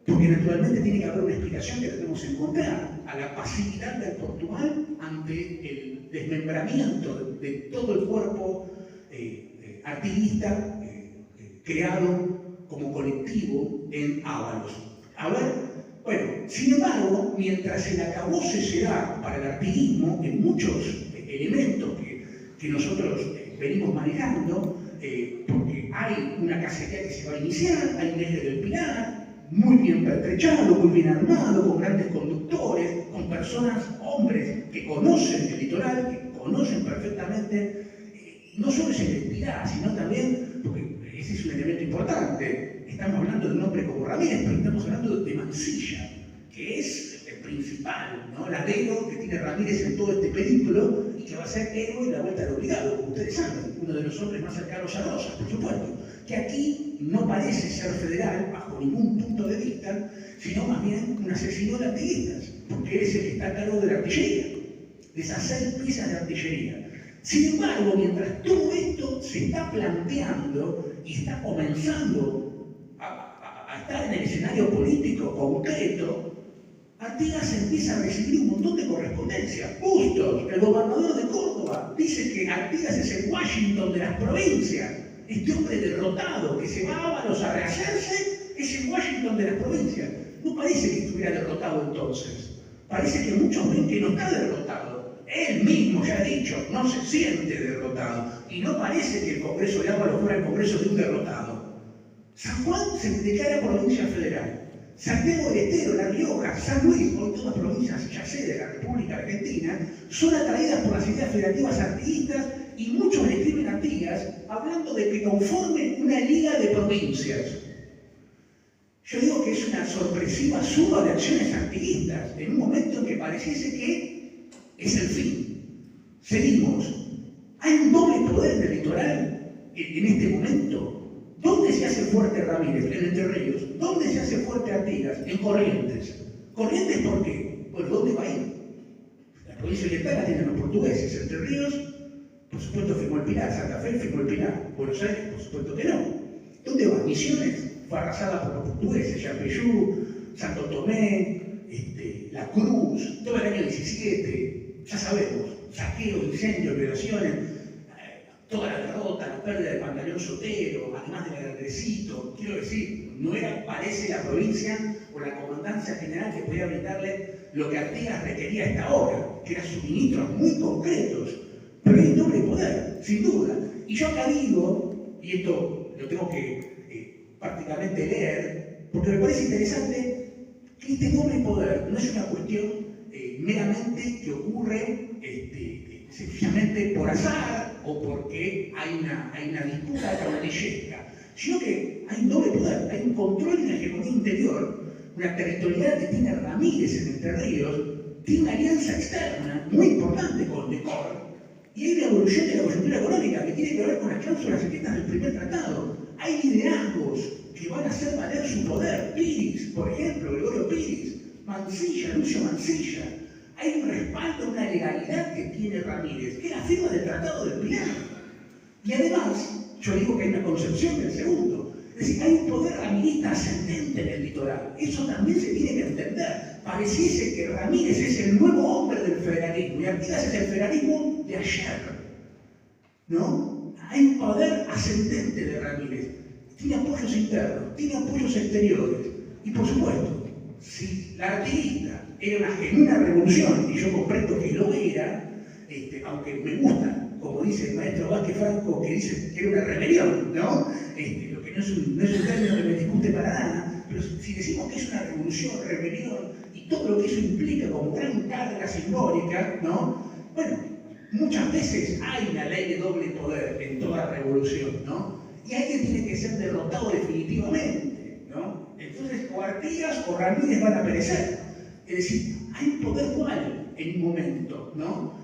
porque naturalmente tiene que haber una explicación que debemos encontrar a la pasividad del Portugal ante el desmembramiento de todo el cuerpo artiguista creado como colectivo en Ábalos. A ver, bueno, sin embargo, mientras el acabose se da para el artiguismo en muchos elementos que nosotros venimos manejando, porque hay una cacería que se va a iniciar, hay un eje del Pilar, muy bien pertrechado, muy bien armado, con grandes conductores, con personas, hombres, que conocen el litoral, que conocen perfectamente, no solo esa identidad, sino también, porque ese es un elemento importante, estamos hablando de un hombre como Ramírez, pero estamos hablando de Mansilla, que es el principal, ¿no? El adero que tiene Ramírez en todo este periplo y que va a ser héroe de la Vuelta al Obligado, como ustedes saben, uno de los hombres más cercanos a Rosas, por supuesto, que aquí no parece ser federal bajo ningún punto de vista, sino más bien un asesino de artilleristas, porque es el que está a cargo de la artillería, de esas 6 piezas de artillería. Sin embargo, mientras todo esto se está planteando y está comenzando a estar en el escenario político concreto, Artigas empieza a recibir un montón de correspondencia. Bustos, el gobernador de Córdoba, dice que Artigas es el Washington de las provincias. Este hombre derrotado que se va a Ábalos a rehacerse es el Washington de las provincias. No parece que estuviera derrotado entonces. Parece que muchos ven que no está derrotado. Él mismo ya ha dicho, no se siente derrotado. Y no parece que el Congreso de Ábalos fuera el Congreso de un derrotado. San Juan se declara provincia federal. Santiago del Estero, La Rioja, San Luis, hoy todas provincias, ya sé, de la República Argentina, son atraídas por las ideas federativas artiguistas y muchos le escriben a Artigas hablando de que conformen una liga de provincias. Yo digo que es una sorpresiva suma de acciones artiguistas en un momento en que pareciese que es el fin. Seguimos. Hay un doble poder en el litoral en este momento. ¿Dónde se hace fuerte Ramírez? En Entre Ríos. ¿Dóndónde se hace fuerte Artigas? En Corrientes. ¿Corrientes por qué? Bueno, ¿dónde va a ir? La provincia oriental la tienen los portugueses. Entre Ríos, por supuesto, firmó el Pilar. Santa Fe firmó el Pilar. Buenos Aires, por supuesto que no. ¿Dónde va? Misiones fue arrasada por los portugueses. Yapeyú, Santo Tomé, La Cruz, todo el año 17. Ya sabemos, saqueos, incendios, violaciones. Toda la derrota, la pérdida del Pantaleón Sotero, además del Andresito, quiero decir, no era, parece, la provincia o la comandancia general que podía brindarle lo que Artigas requería a esta obra, que eran suministros muy concretos, pero hay doble poder, sin duda. Y yo acá digo, y esto lo tengo que prácticamente leer, porque me parece interesante que este doble poder no es una cuestión meramente que ocurre sencillamente por azar o porque hay una disputa caudillesca, sino que hay un doble poder, hay un control y una hegemonía interior, una territorialidad que tiene Ramírez en Entre Ríos, tiene una alianza externa muy importante con Decor, y hay una evolución de la coyuntura económica que tiene que ver con las cláusulas secretas del primer tratado. Hay liderazgos que van a hacer valer su poder. Piris, por ejemplo, Gregorio Piris, Mansilla, Lucio Mansilla. Hay un respaldo, una legalidad que tiene Ramírez, que es la firma del Tratado del Pilar. Y además, yo digo que hay una concepción del segundo. Es decir, hay un poder ramirista ascendente en el litoral. Eso también se tiene que entender. Pareciese que Ramírez es el nuevo hombre del federalismo, y Artigas es el federalismo de ayer. ¿No? Hay un poder ascendente de Ramírez. Tiene apoyos internos, tiene apoyos exteriores. Y por supuesto, si la artiguista era una genuina revolución, y yo comprendo que lo era, aunque me gusta, como dice el maestro Vázquez Franco, que dice que era una rebelión, ¿no? Lo que no es un término que me discute para nada, pero si decimos que es una revolución, rebelión, y todo lo que eso implica como gran carga simbólica, ¿no? Bueno, muchas veces hay una ley de doble poder en toda revolución, ¿no? Y alguien tiene que ser derrotado definitivamente, ¿no? Entonces, o Artigas o Ramírez van a perecer. Es decir, hay un poder dual en un momento, ¿no?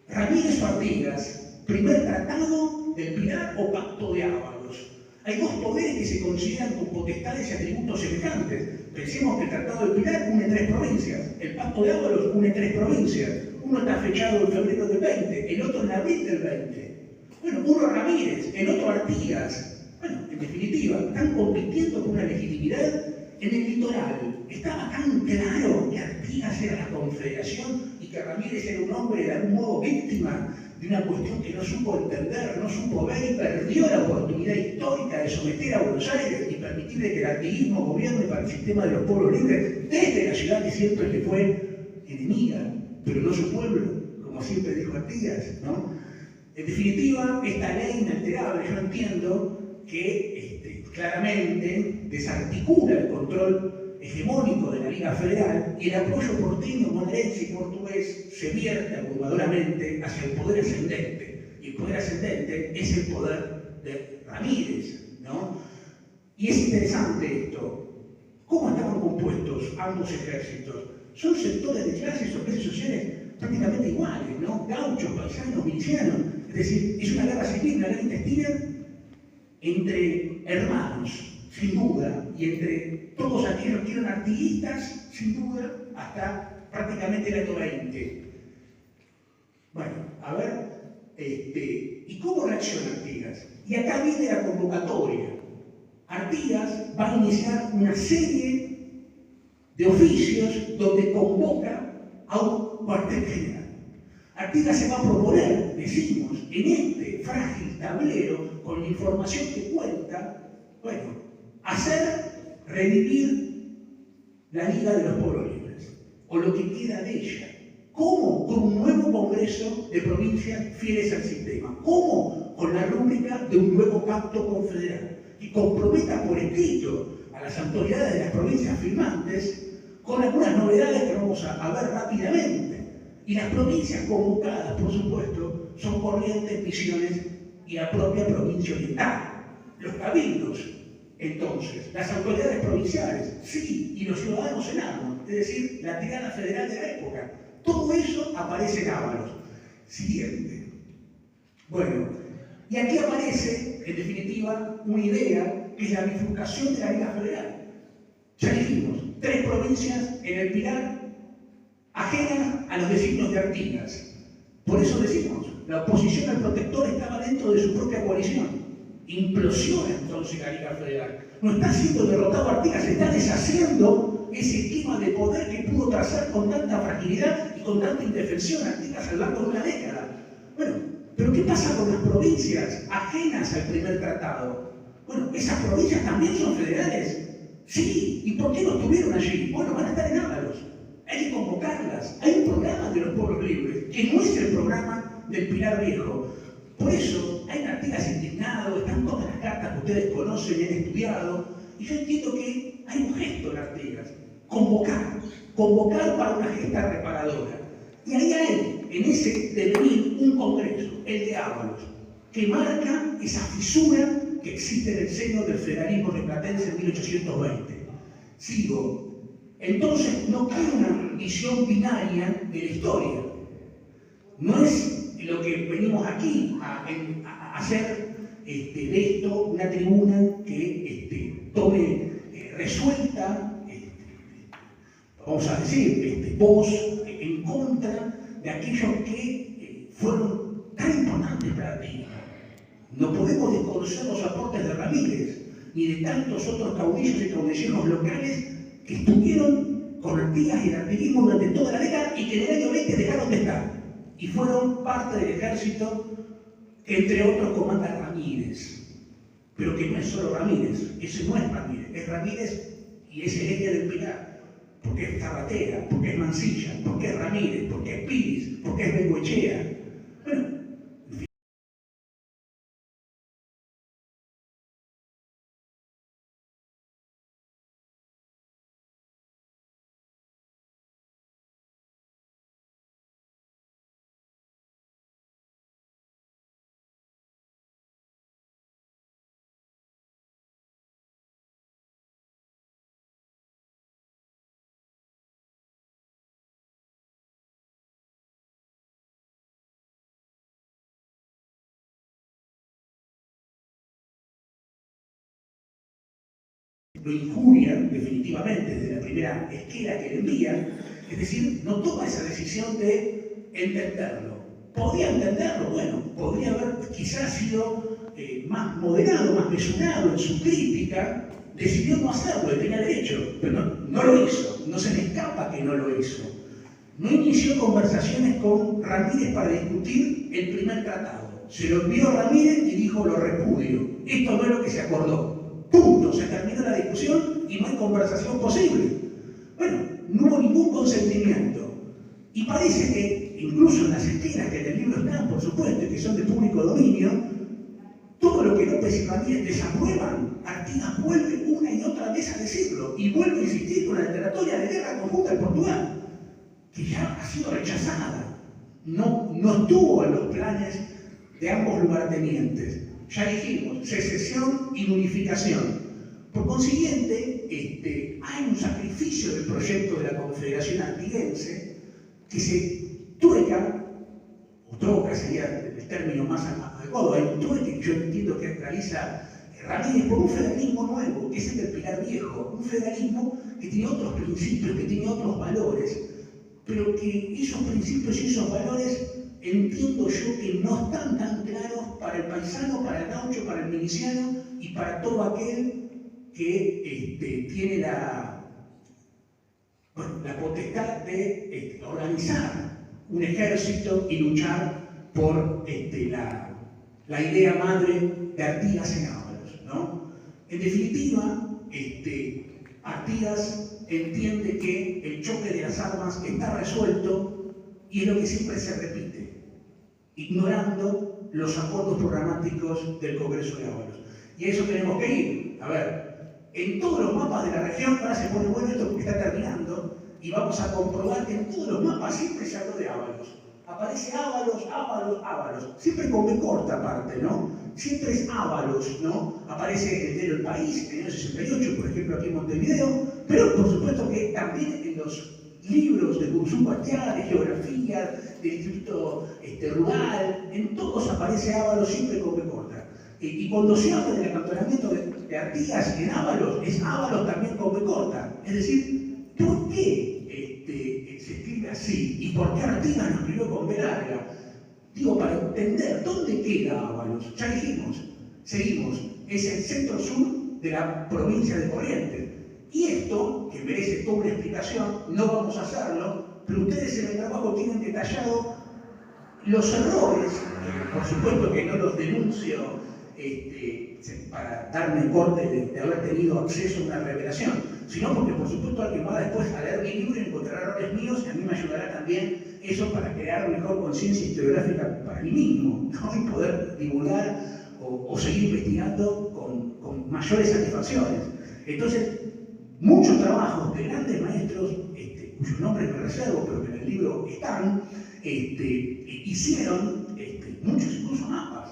Ramírez o Artigas, primer tratado del Pilar o pacto de Ábalos. Hay dos poderes que se consideran con potestades y atributos semejantes. Pensemos que el tratado del Pilar une 3 provincias, el pacto de Ábalos une 3 provincias. Uno está fechado en febrero del 20, el otro en abril del 20. Bueno, uno Ramírez, el otro Artigas. Bueno, en definitiva, están compitiendo con una legitimidad. En el litoral estaba tan claro que Artigas era la confederación y que Ramírez era un hombre de algún modo víctima de una cuestión que no supo entender, no supo ver y perdió la oportunidad histórica de someter a Buenos Aires y permitirle que el artiguismo gobierne para el sistema de los pueblos libres desde la ciudad que siempre le fue enemiga, pero no su pueblo, como siempre dijo Artigas, ¿no? En definitiva, esta ley inalterable, yo entiendo que claramente desarticula el control hegemónico de la Liga Federal y el apoyo porteño, bonaerense y portugués se vierte abrumadoramente hacia el poder ascendente. Y el poder ascendente es el poder de Ramírez, ¿no? Y es interesante esto. ¿Cómo estaban compuestos ambos ejércitos? Son sectores de clases o clases sociales prácticamente iguales, ¿no? Gauchos, paisanos, milicianos. Es decir, es una guerra civil, una guerra intestina entre hermanos, sin duda, y entre todos aquellos que eran artiguistas, sin duda, hasta prácticamente el año 20. Bueno, a ver, ¿y cómo reacciona Artigas? Y acá viene la convocatoria. Artigas va a iniciar una serie de oficios donde convoca a un cuartel general. Artigas se va a proponer, decimos, en este frágil tablero, con la información que cuenta, bueno, hacer revivir la Liga de los Pueblos Libres, o lo que queda de ella. ¿Cómo? Con un nuevo Congreso de provincias fieles al sistema. ¿Cómo? Con la rúbrica de un nuevo pacto confederal, y comprometa por escrito a las autoridades de las provincias firmantes con algunas novedades que vamos a ver rápidamente. Y las provincias convocadas, por supuesto, son Corrientes, Misiones y la propia provincia oriental. Los cabildos, entonces, las autoridades provinciales, sí, y los ciudadanos en armas, es decir, la tirana federal de la época. Todo eso aparece en Ábalos. Siguiente. Bueno, y aquí aparece, en definitiva, una idea que es la bifurcación de la Liga Federal. Ya dijimos, 3 provincias en el Pilar ajenas a los designios de Artigas. Por eso decimos, la oposición al protector estaba dentro de su propia coalición. Implosiona entonces la Liga Federal. No está siendo derrotado Artigas, se está deshaciendo ese esquema de poder que pudo trazar con tanta fragilidad y con tanta indefensión Artigas a lo largo de una década. Bueno, pero ¿qué pasa con las provincias ajenas al primer tratado? Bueno, ¿esas provincias también son federales? Sí, ¿y por qué no estuvieron allí? Bueno, van a estar en Ábalos. Hay que convocarlas. Hay un programa de los pueblos libres, que no es el programa del Pilar Viejo. Por eso, hay Artigas indignado, están todas las cartas que ustedes conocen y han estudiado, y yo entiendo que hay un gesto en Artigas. Convocar para una gesta reparadora. Y ahí hay, en ese devenir, un congreso, el de Ábalos, que marca esa fisura que existe en el seno del federalismo rioplatense en 1820. Sigo. Entonces no queda una visión binaria de la historia. No es lo que venimos aquí a hacer de esto una tribuna que tome resuelta, vamos a decir, voz en contra de aquellos que fueron tan importantes para Artigas. No podemos desconocer los aportes de Ramírez, ni de tantos otros caudillos y caudilleros locales que estuvieron con Artigas y el artiguismo durante toda la década y que en el año 20 dejaron de estar. Y fueron parte del ejército que, entre otros, comanda Ramírez. Pero que no es solo Ramírez, ese no es Ramírez y es el eje del Pilar. Porque es Carratera, porque es Mansilla, porque es Ramírez, porque es Piris, porque es Bengoechea. Bueno, lo injuria definitivamente desde la primera esquela que le envía, es decir, no toma esa decisión de entenderlo. ¿Podía entenderlo? Bueno, podría haber quizás sido más moderado, más mesurado en su crítica, decidió no hacerlo, y tenía derecho, pero no lo hizo, no se le escapa que no lo hizo. No inició conversaciones con Ramírez para discutir el primer tratado. Se lo envió Ramírez y dijo, lo repudio. Esto no es lo que se acordó. Punto, se terminó la discusión y no hay conversación posible. Bueno, no hubo ningún consentimiento. Y parece que, incluso en las esquinas que en el libro están, por supuesto, y que son de público dominio, todo lo que López y Ramírez desaprueban, Artigas vuelve una y otra vez a decirlo, y vuelve a insistir con la declaratoria de guerra conjunta en Portugal, que ya ha sido rechazada. No estuvo en los planes de ambos lugartenientes. Ya dijimos, secesión y unificación. Por consiguiente, hay un sacrificio del proyecto de la Confederación Artiguense que se trueca, o troca sería el término más adecuado, hay un trueque que yo entiendo que realiza Ramírez por un federalismo nuevo, que es el del Pilar Viejo, un federalismo que tiene otros principios, que tiene otros valores, pero que esos principios y esos valores entiendo yo que no están tan claros para el paisano, para el gaucho, para el miliciano y para todo aquel que tiene la potestad de organizar un ejército y luchar por la idea madre de Artigas en Ábalos, ¿no? En definitiva, Artigas entiende que el choque de las armas está resuelto y es lo que siempre se repite, ignorando los acuerdos programáticos del Congreso de Ábalos. Y a eso tenemos que ir. A ver, en todos los mapas de la región, ahora se pone bueno esto porque está terminando, y vamos a comprobar que en todos los mapas siempre se habló de Ábalos. Aparece Ábalos, Ábalos, Ábalos. Siempre con B corta aparte, ¿no? Siempre es Ábalos, ¿no? Aparece el diario El País, en el año 68, por ejemplo, aquí en Montevideo, pero por supuesto que también en los libros de Curuzú Patiá, de geografía, del Instituto Rural, en todos aparece Ábalos siempre con B corta. Y cuando se habla del acantonamiento de Artigas en Ábalos, es Ábalos también con B corta. Es decir, ¿por qué se escribe así? ¿Y por qué Artigas lo escribió con B larga? Digo, para entender dónde queda Ábalos. Ya dijimos, seguimos, es el centro-sur de la provincia de Corrientes. Y esto, que merece toda una explicación, no vamos a hacerlo, pero ustedes en el trabajo tienen detallado los errores, por supuesto que no los denuncio para darme corte de haber tenido acceso a una revelación, sino porque por supuesto alguien va después a leer mi libro y encontrará errores míos y a mí me ayudará también eso para crear mejor conciencia historiográfica para mí mismo, ¿no? Y poder divulgar o seguir investigando con mayores satisfacciones. Entonces, muchos trabajos de grandes maestros, cuyos nombres me reservo, pero que en el libro están, hicieron muchos incluso mapas,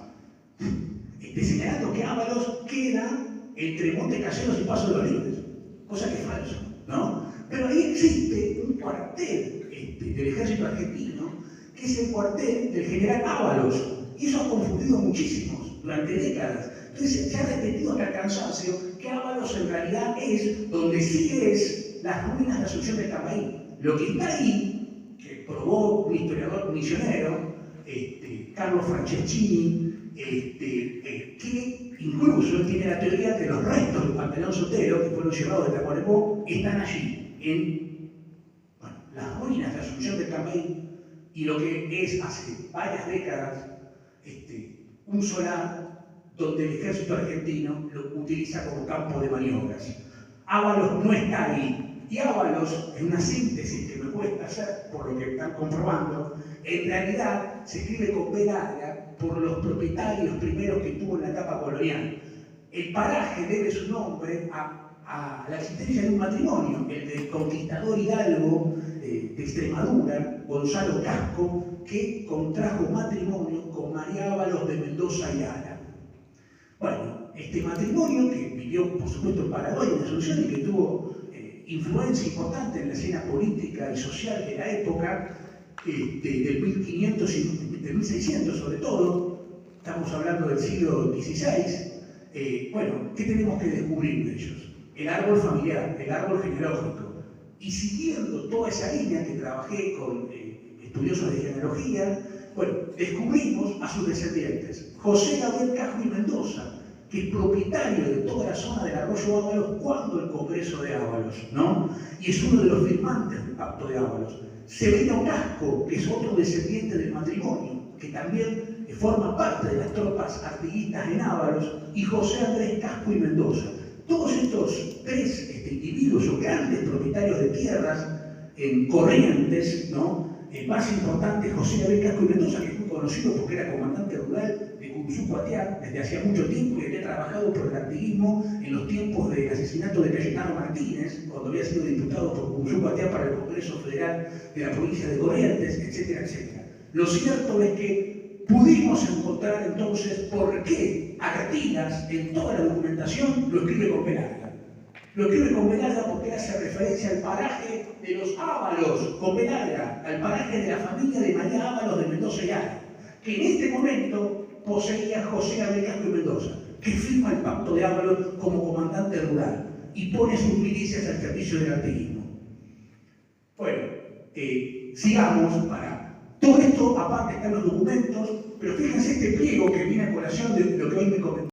señalando que Ábalos queda entre Monte Caseros y Paso de los Libres, cosa que es falso, ¿no? Pero ahí existe un cuartel del ejército argentino, que es el cuartel del general Ábalos, y eso ha confundido muchísimos durante décadas. Entonces se ha repetido hasta el cansancio que Ábalos en realidad es donde sí es las ruinas de Asunción de Camaí. Lo que está ahí, que probó un historiador misionero, Carlos Franceschini, que incluso tiene la teoría que los restos del Panteón Sotero, que fueron llevados de Tacuarembó, están allí, en las ruinas de Asunción de Camaí, y lo que es hace varias décadas un solar donde el ejército argentino lo utiliza como campo de maniobras. Ábalos no está ahí, y Ábalos, en una síntesis que me cuesta hacer, por lo que están comprobando, en realidad se escribe con B larga por los propietarios primeros que tuvo en la etapa colonial. El paraje debe su nombre a la existencia de un matrimonio, el del conquistador hidalgo de Extremadura, Gonzalo Casco, que contrajo matrimonio con María Ábalos de Mendoza y Ara. Bueno, este matrimonio, que vivió por supuesto en Paraguay, en Asunción, y que tuvo influencia importante en la escena política y social de la época, del 1500 y del 1600 sobre todo, estamos hablando del siglo XVI, bueno, ¿qué tenemos que descubrir de ellos? El árbol familiar, el árbol genealógico. Y siguiendo toda esa línea que trabajé con estudiosos de genealogía, bueno, descubrimos a sus descendientes. José Gabriel Casco y Mendoza, que es propietario de toda la zona del arroyo Ábalos cuando el Congreso de Ábalos, ¿no? Y es uno de los firmantes del Pacto de Ábalos. Severino Casco, que es otro descendiente del matrimonio, que también forma parte de las tropas artiguistas en Ábalos, y José Andrés Casco y Mendoza. Todos estos tres individuos o grandes propietarios de tierras en Corrientes, ¿no? El más importante es José Gabriel Casco y Mendoza, que es muy conocido porque era comandante rural de Curuzú Patiá desde hacía mucho tiempo y había trabajado por el artiguismo en los tiempos del asesinato de Cayetano Martínez, cuando había sido diputado por Curuzú Patiá para el Congreso Federal de la provincia de Corrientes, etcétera, etcétera. Lo cierto es que pudimos encontrar entonces por qué Artigas en toda la documentación lo escribe con B larga. Lo escribe con B larga porque hace referencia al paraje de los Ábalos, con B larga, al paraje de la familia de María Ábalos de Mendoza y Ara, que en este momento poseía José Gabriel Casco y Mendoza, que firma el Pacto de Ábalos como comandante rural y pone sus milicias al servicio del artiguismo. Bueno, sigamos para... Todo esto, aparte, están los documentos, pero fíjense este pliego que viene a colación de lo que hoy me comentó.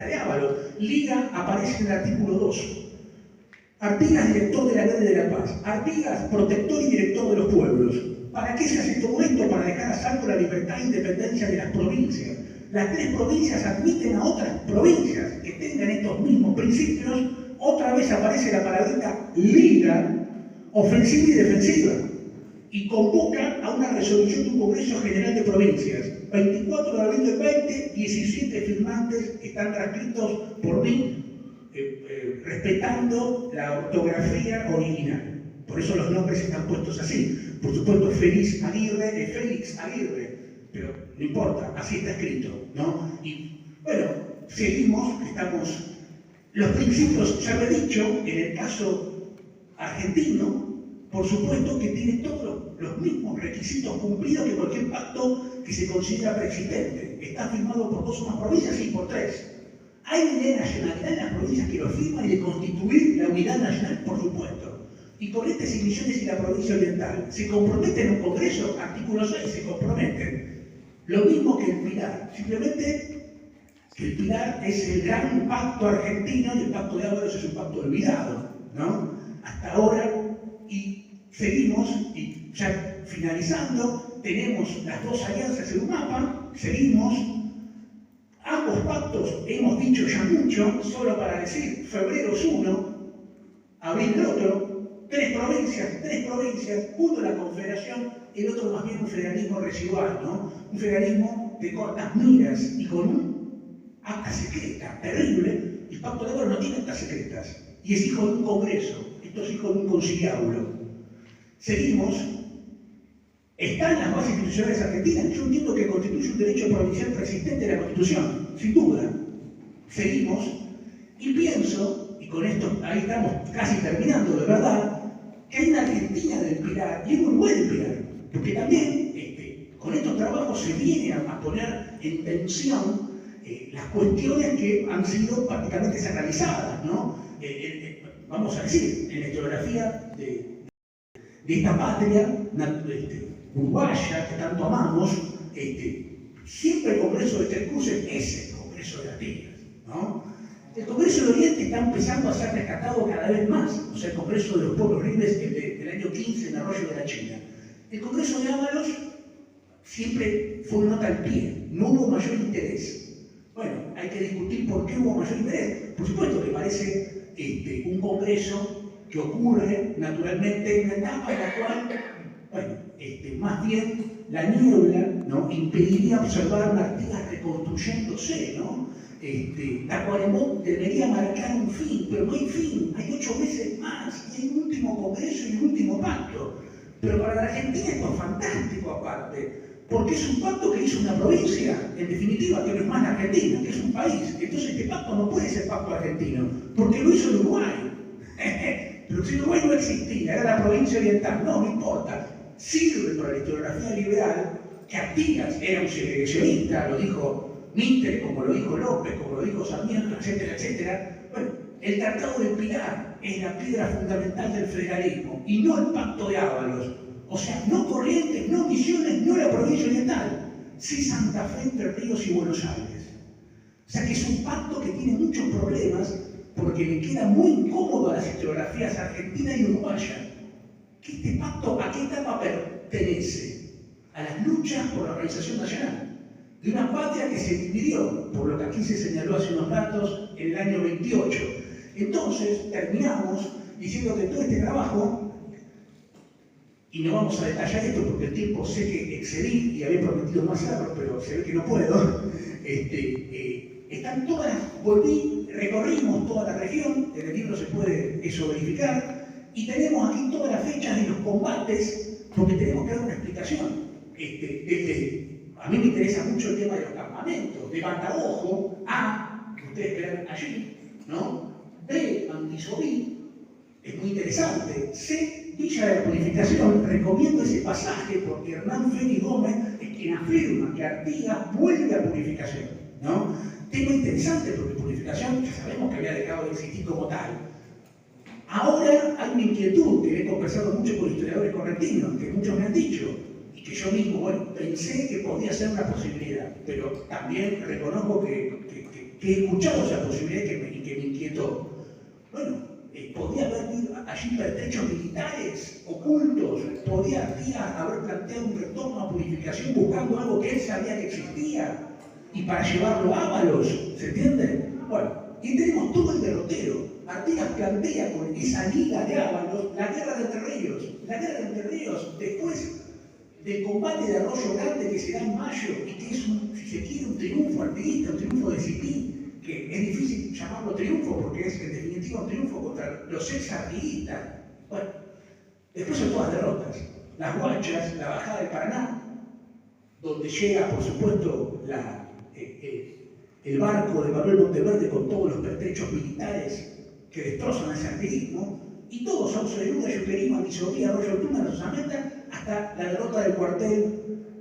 de Ábalos. Liga aparece en el artículo 2. Artigas, director de la Ley de la Paz. Artigas, protector y director de los pueblos. ¿Para qué se hace todo esto? Para dejar a salvo la libertad e independencia de las provincias. Las 3 provincias admiten a otras provincias que tengan estos mismos principios. Otra vez aparece la palabrita liga, ofensiva y defensiva, y convoca a una resolución de un Congreso General de Provincias. 24 de abril del 20, 17 firmantes están transcritos por mí, respetando la ortografía original. Por eso los nombres están puestos así. Por supuesto, Félix Aguirre, pero no importa, así está escrito, ¿no? Y bueno, seguimos, estamos... Los principios, ya lo he dicho, en el caso argentino, por supuesto que tiene todos los mismos requisitos cumplidos que cualquier pacto que se considera preexistente. Está firmado por 2 o más provincias y por 3. Hay una idea de nacionalidad en las provincias que lo firman y de constituir la unidad nacional, por supuesto. Y Corrientes y Misiones y la provincia oriental se comprometen en un congreso, artículo 6, se comprometen. Lo mismo que el Pilar, simplemente que el Pilar es el gran pacto argentino y el pacto de Ábalos es un pacto olvidado, ¿no? Hasta ahora, y seguimos, y ya finalizando, tenemos las 2 alianzas en un mapa, seguimos. Ambos pactos hemos dicho ya mucho, solo para decir, febrero es uno, abril el otro, 3 provincias, uno la confederación, el otro más bien un federalismo residual, ¿no? Un federalismo de cortas miras y con un acta secreta terrible. El pacto de Ábalos no tiene actas secretas y es hijo de un congreso, esto es hijo de un conciliábulo. Seguimos. Está en las bases institucionales argentinas. Yo entiendo que constituye un derecho provincial preexistente de la Constitución, sin duda. Seguimos, y pienso, y con esto ahí estamos casi terminando de verdad, que hay una Argentina del Pilar y un Uruguay del Pilar, porque también con estos trabajos se viene a poner en tensión las cuestiones que han sido prácticamente sacralizadas, ¿no? Vamos a decir, en la historiografía de esta patria uruguaya que tanto amamos, siempre el Congreso de Tres Cruces es el Congreso de Artigas, ¿no? El Congreso de Oriente está empezando a ser rescatado cada vez más, o sea, el Congreso de los Pueblos Libres del año 15 en Arroyo de la China. El Congreso de Ábalos siempre fue una nota al pie, no hubo mayor interés. Bueno, hay que discutir por qué hubo mayor interés. Por supuesto que parece un Congreso que ocurre naturalmente en una etapa en la cual, bueno, más bien la niebla, ¿no?, impediría observar una Artigas reconstruyéndose, ¿no? Tacuarembó debería marcar un fin, pero no hay fin, hay 8 meses más, y hay un último congreso y un último pacto. Pero para la Argentina esto es fantástico aparte, porque es un pacto que hizo una provincia, en definitiva, que no es más la Argentina, que es un país. Entonces este pacto no puede ser pacto argentino, porque lo hizo el Uruguay. Pero si Uruguay no existía, era la provincia oriental, no importa. Sirve para la historiografía liberal que Artigas era un segregacionista, lo dijo Mitre, como lo dijo López, como lo dijo Sarmiento, etcétera, etcétera. Bueno, el Tratado del Pilar es la piedra fundamental del federalismo y no el Pacto de Ábalos. O sea, no Corrientes, no Misiones, no la provincia oriental, sí Santa Fe, Entre Ríos y Buenos Aires. O sea que es un pacto que tiene muchos problemas porque le queda muy incómodo a las historiografías argentina y uruguaya. Que este pacto, ¿a qué etapa pertenece? A las luchas por la organización nacional de una patria que se dividió, por lo que aquí se señaló hace unos ratos, en el año 28. Entonces, terminamos diciendo que todo este trabajo, y no vamos a detallar esto porque el tiempo sé que excedí y había prometido más hacerlo, pero se ve que no puedo, están todas, recorrimos toda la región, en el libro se puede eso verificar, y tenemos aquí todas las fechas de los combates, porque tenemos que dar una explicación. A mí me interesa mucho el tema de los campamentos, de Mataojo a, que ustedes verán allí, ¿no? B, Antisobí, es muy interesante. C, Villa de la Purificación, recomiendo ese pasaje porque Hernán Félix Gómez es quien afirma que Artigas vuelve a Purificación, ¿no? Tema interesante porque Purificación ya sabemos que había dejado de existir como tal. Ahora hay una inquietud que he conversado mucho con historiadores correntinos, que muchos me han dicho, y que yo mismo, bueno, pensé que podía ser una posibilidad, pero también reconozco que que he escuchado esa posibilidad y que me inquietó. Bueno, podía haber allí pertrechos militares ocultos, podía Artigas haber planteado un retorno a purificación buscando algo que él sabía que existía y para llevarlo a Ábalos, ¿se entiende? Bueno, y tenemos todo el derrotero. Artigas plantea con esa liga de Ábalos la guerra de Entre Ríos. La guerra de Entre Ríos, después del combate de Arroyo Grande que se da en mayo y que es, si se quiere, un triunfo artiguista, un triunfo de Cipí, que es difícil llamarlo triunfo porque es en definitiva un triunfo contra los ex-artiguistas. Bueno, después son todas derrotas. Las Guachas, la bajada del Paraná, donde llega, por supuesto, el barco de Manuel Monteverde con todos los pertrechos militares que destrozan ese artiguismo, y todos, Sauce de Luna, Yuquerismo, Antisovía, Arroyo Tuna, Los Ameta, hasta la derrota del cuartel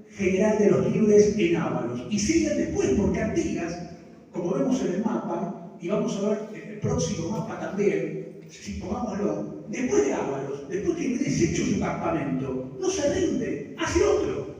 general de los Libres en Ábalos. Y siguen después, porque Artigas, como vemos en el mapa, y vamos a ver en el próximo mapa también, si pongámoslo, después de Ábalos, después que deshecho su campamento, no se rinde, hace otro.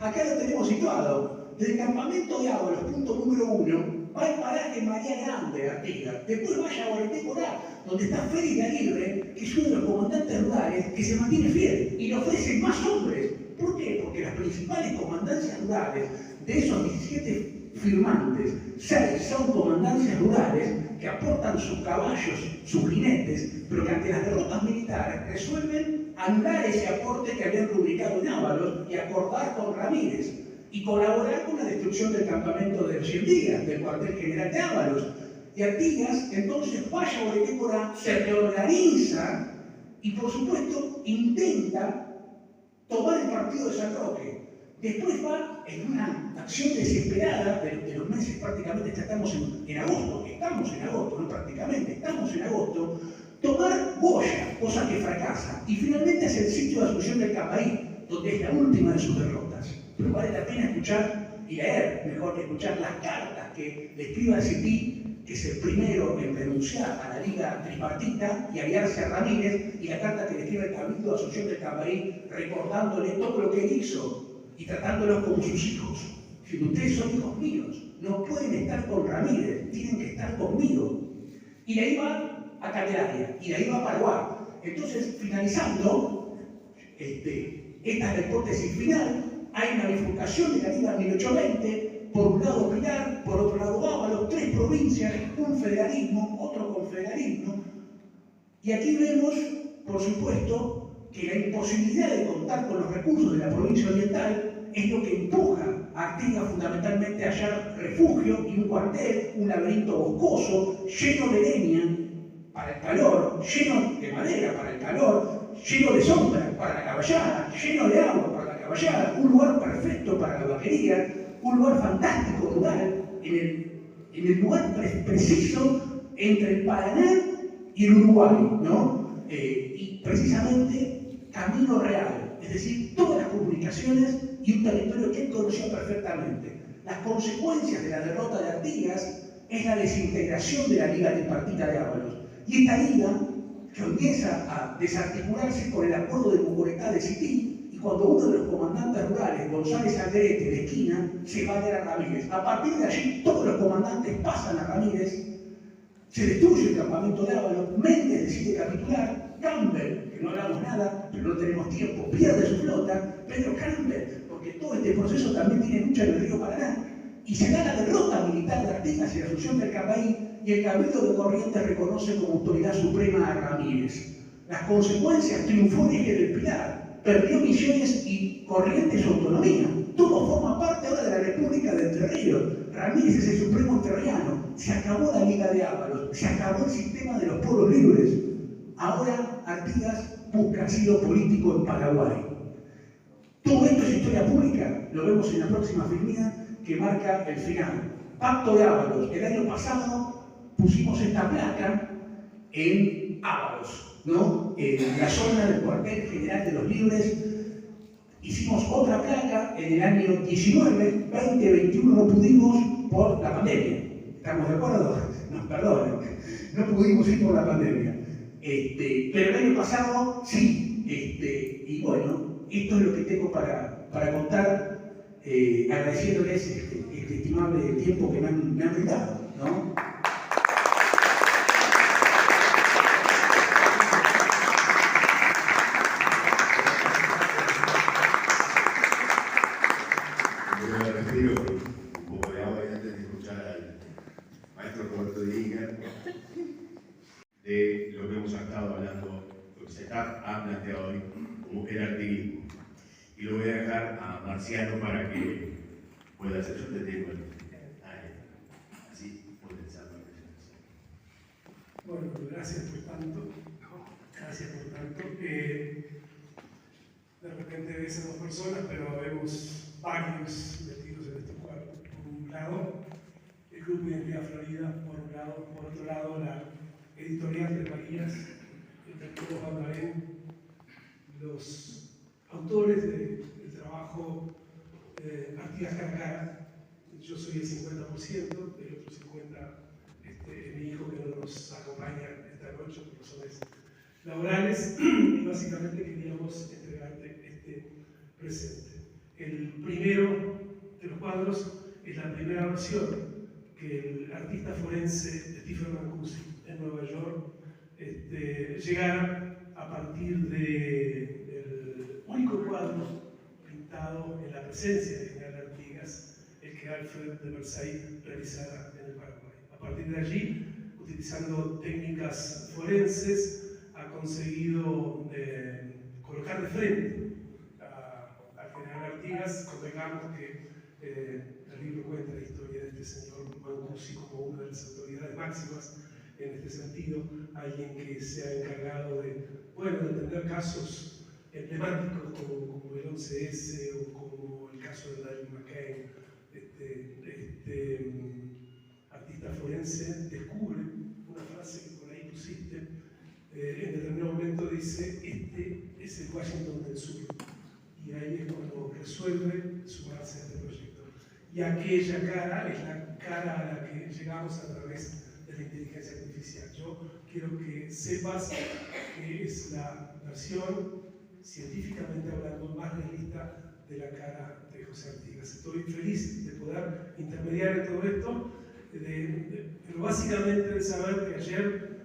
Acá lo tenemos situado. Del campamento de Ábalos, punto número 1, va al paraje María Grande, Artigas. Después vaya a Boleté Corá, donde está Félix de Aguirre, que es uno de los comandantes rurales que se mantiene fiel y le ofrece más hombres. ¿Por qué? Porque las principales comandancias rurales, de esos 17 firmantes, 6 son comandancias rurales que aportan sus caballos, sus jinetes, pero que ante las derrotas militares resuelven anular ese aporte que habían rubricado en Ábalos y acordar con Ramírez y colaborar con la destrucción del campamento de los 100 días, del cuartel general de Ábalos. Y Artigas, entonces, vaya a Boleté Corá, se reorganiza y, por supuesto, intenta tomar el partido de San Roque. Después va en una acción desesperada de los meses, prácticamente ya estamos en agosto, no prácticamente, estamos en agosto, tomar Goya, cosa que fracasa, y finalmente es el sitio de Asunción del Cambaí, donde es la última de sus derrotas. Pero vale la pena escuchar y leer, mejor que escuchar las cartas que le escribe a Cipí, que es el primero en renunciar a la Liga Tripartita y aliarse a Ramírez, y la carta que le escribe el Cabildo de Asunción del Cambaí, recordándole todo lo que él hizo y tratándolos como sus hijos. Si ustedes son hijos míos, no pueden estar con Ramírez, tienen que estar conmigo. Y de ahí va a Candelaria, y de ahí va a Paraguay. Entonces, finalizando esta hipótesis final, hay una bifurcación de la Liga 1820, por un lado Pilar, por otro lado Ábalos, 3 provincias, un federalismo, otro confederalismo, y aquí vemos, por supuesto, que la imposibilidad de contar con los recursos de la provincia oriental es lo que empuja a Artigas fundamentalmente a hallar refugio y un cuartel, un laberinto boscoso, lleno de leña para el calor, lleno de madera para el calor, lleno de sombra para la caballada, lleno de agua para la caballada, un lugar perfecto para la vaquería, un lugar fantástico rural, en el lugar preciso entre el Paraná y el Uruguay, ¿no? Y precisamente camino real, es decir, todas las comunicaciones y un territorio que él conocía perfectamente. Las consecuencias de la derrota de Artigas es la desintegración de la Liga Tripartita de Ábalos. Y esta liga que empieza a desarticularse por el acuerdo de Mucoretá de Cipí, y cuando uno de los comandantes rurales, González Alderete de Esquina, se va a ver a Ramírez. A partir de allí, todos los comandantes pasan a Ramírez, se destruye el campamento de Ábalos, Méndez decide capitular, Campbell, que no hablamos nada, pero no tenemos tiempo, pierde su flota, Pedro Campbell, porque todo este proceso también tiene lucha en el río Paraná, y se da la derrota militar de Artigas y la Asunción del Cambaí, y el Cabildo de Corrientes reconoce como autoridad suprema a Ramírez. Las consecuencias: triunfó en Eje del Pilar, perdió Misiones y Corrientes su autonomía. Todo forma parte ahora de la República de Entre Ríos. Ramírez es el supremo entrerriano. Se acabó la Liga de Ábalos, se acabó el sistema de los pueblos libres. Ahora Artigas busca asilo político en Paraguay. Todo esto es historia pública, lo vemos en la próxima filmina que marca el final. Pacto de Ábalos. El año pasado pusimos esta placa en Ábalos, ¿no? En la zona del cuartel general de los Libres. Hicimos otra placa en el año 19, 20, 21 no pudimos por la pandemia. ¿Estamos de acuerdo? Nos perdonen, no pudimos ir por la pandemia. Pero el año pasado sí. Y bueno, esto es lo que tengo para contar agradeciéndoles este estimable tiempo que me han brindado, ¿no? Yo me retiro un poco de agua y antes de escuchar al maestro Roberto Díaz de lo que hemos estado hablando, lo que se ha planteado hoy como el artiguismo. Y lo voy a dejar a Marciano para que pueda hacer. Yo te tengo así potenciando la presentación. Bueno, gracias por tanto. Gracias por tanto. De repente ves a dos personas, pero vemos varios metidos en este cuadro. Por un lado, el Grupo Identidad Florida, por un lado, por otro lado, la editorial de Marías, entre todos hablarán los autores del trabajo Artigas cara a cara. Yo soy el 50%, el otro 50% es mi hijo que no nos acompaña esta noche por razones laborales, y básicamente queríamos entregarte este presente. El primero de los cuadros es la primera versión que el artista forense Stephen Mancusi en Nueva York llegara a partir del único cuadro pintado en la presencia de General Artigas, el que Alfred de Versailles realizara en el Paraguay. A partir de allí, utilizando técnicas forenses, ha conseguido colocar de frente al General Artigas. Convengamos que el libro cuenta la historia de este señor Mancusi como una de las autoridades máximas en este sentido, alguien que se ha encargado de atender casos emblemáticos como el 11S o como el caso de Daryl McCain. Artista forense descubre una frase que por ahí pusiste, en determinado momento dice: este es el Washington del Sur, y ahí es cuando resuelve sumarse a este proyecto. Y aquella cara es la cara a la que llegamos a través de la inteligencia artificial. Yo quiero que sepas que es la versión, científicamente hablando, más realista de la cara de José Artigas. Estoy feliz de poder intermediar en todo esto, pero básicamente de saber que ayer,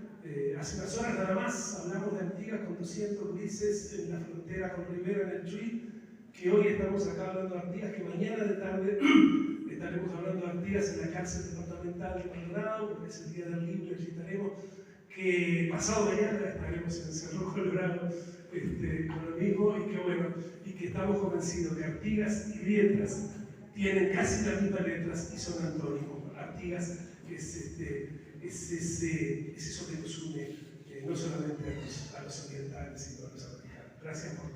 hace unas horas nada más, hablamos de Artigas conduciendo Ulises en la frontera con Rivera en el Chuy, que hoy estamos acá hablando de Artigas, que mañana de tarde estaremos hablando de Artigas en la cárcel departamental de Maldonado, porque es el día del libro, allí estaremos, que pasado mañana estaremos en Cerro Colorado con lo mismo, y que estamos convencidos que Artigas y Letras tienen casi las mismas letras y son antónimos. Artigas es eso que nos une, no solamente a los orientales, sino a los americanos. Gracias por...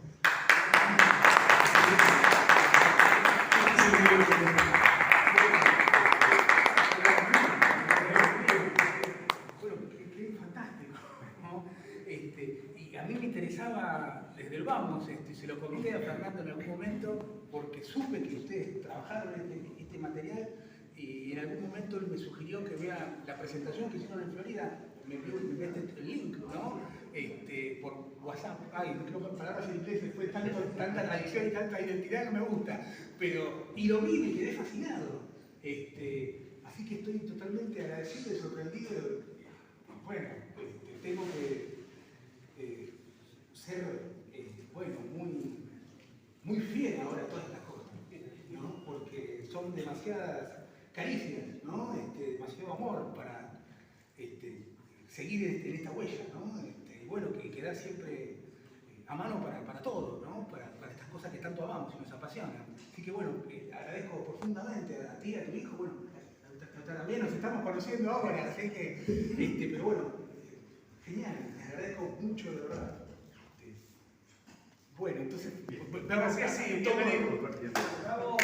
Bueno, qué fantástico, ¿no? Y a mí me interesaba desde el vamos, se lo comenté a Fernando en algún momento, porque supe que ustedes trabajaron este material, y en algún momento él me sugirió que vea la presentación que hicieron en Florida. Me envió el link, ¿no? Por WhatsApp. Ay, no quiero palabras en inglés, después de tanta tradición y tanta identidad no me gusta. Y lo vi y me quedé fascinado. Así que estoy totalmente agradecido y sorprendido. Bueno, tengo que ser muy fiel ahora a todas las cosas, ¿no? Porque son demasiadas caricias, ¿no? Demasiado amor para seguir en esta huella, ¿no? Y bueno, que queda siempre a mano para todo, ¿no? Para estas cosas que tanto amamos y nos apasionan. Así que bueno, agradezco profundamente a ti, a tu hijo, bueno, también nos estamos conociendo ahora, así que, pero bueno, genial, les agradezco mucho, de verdad. Bueno, entonces, Gracias, sí, todo. Bravo.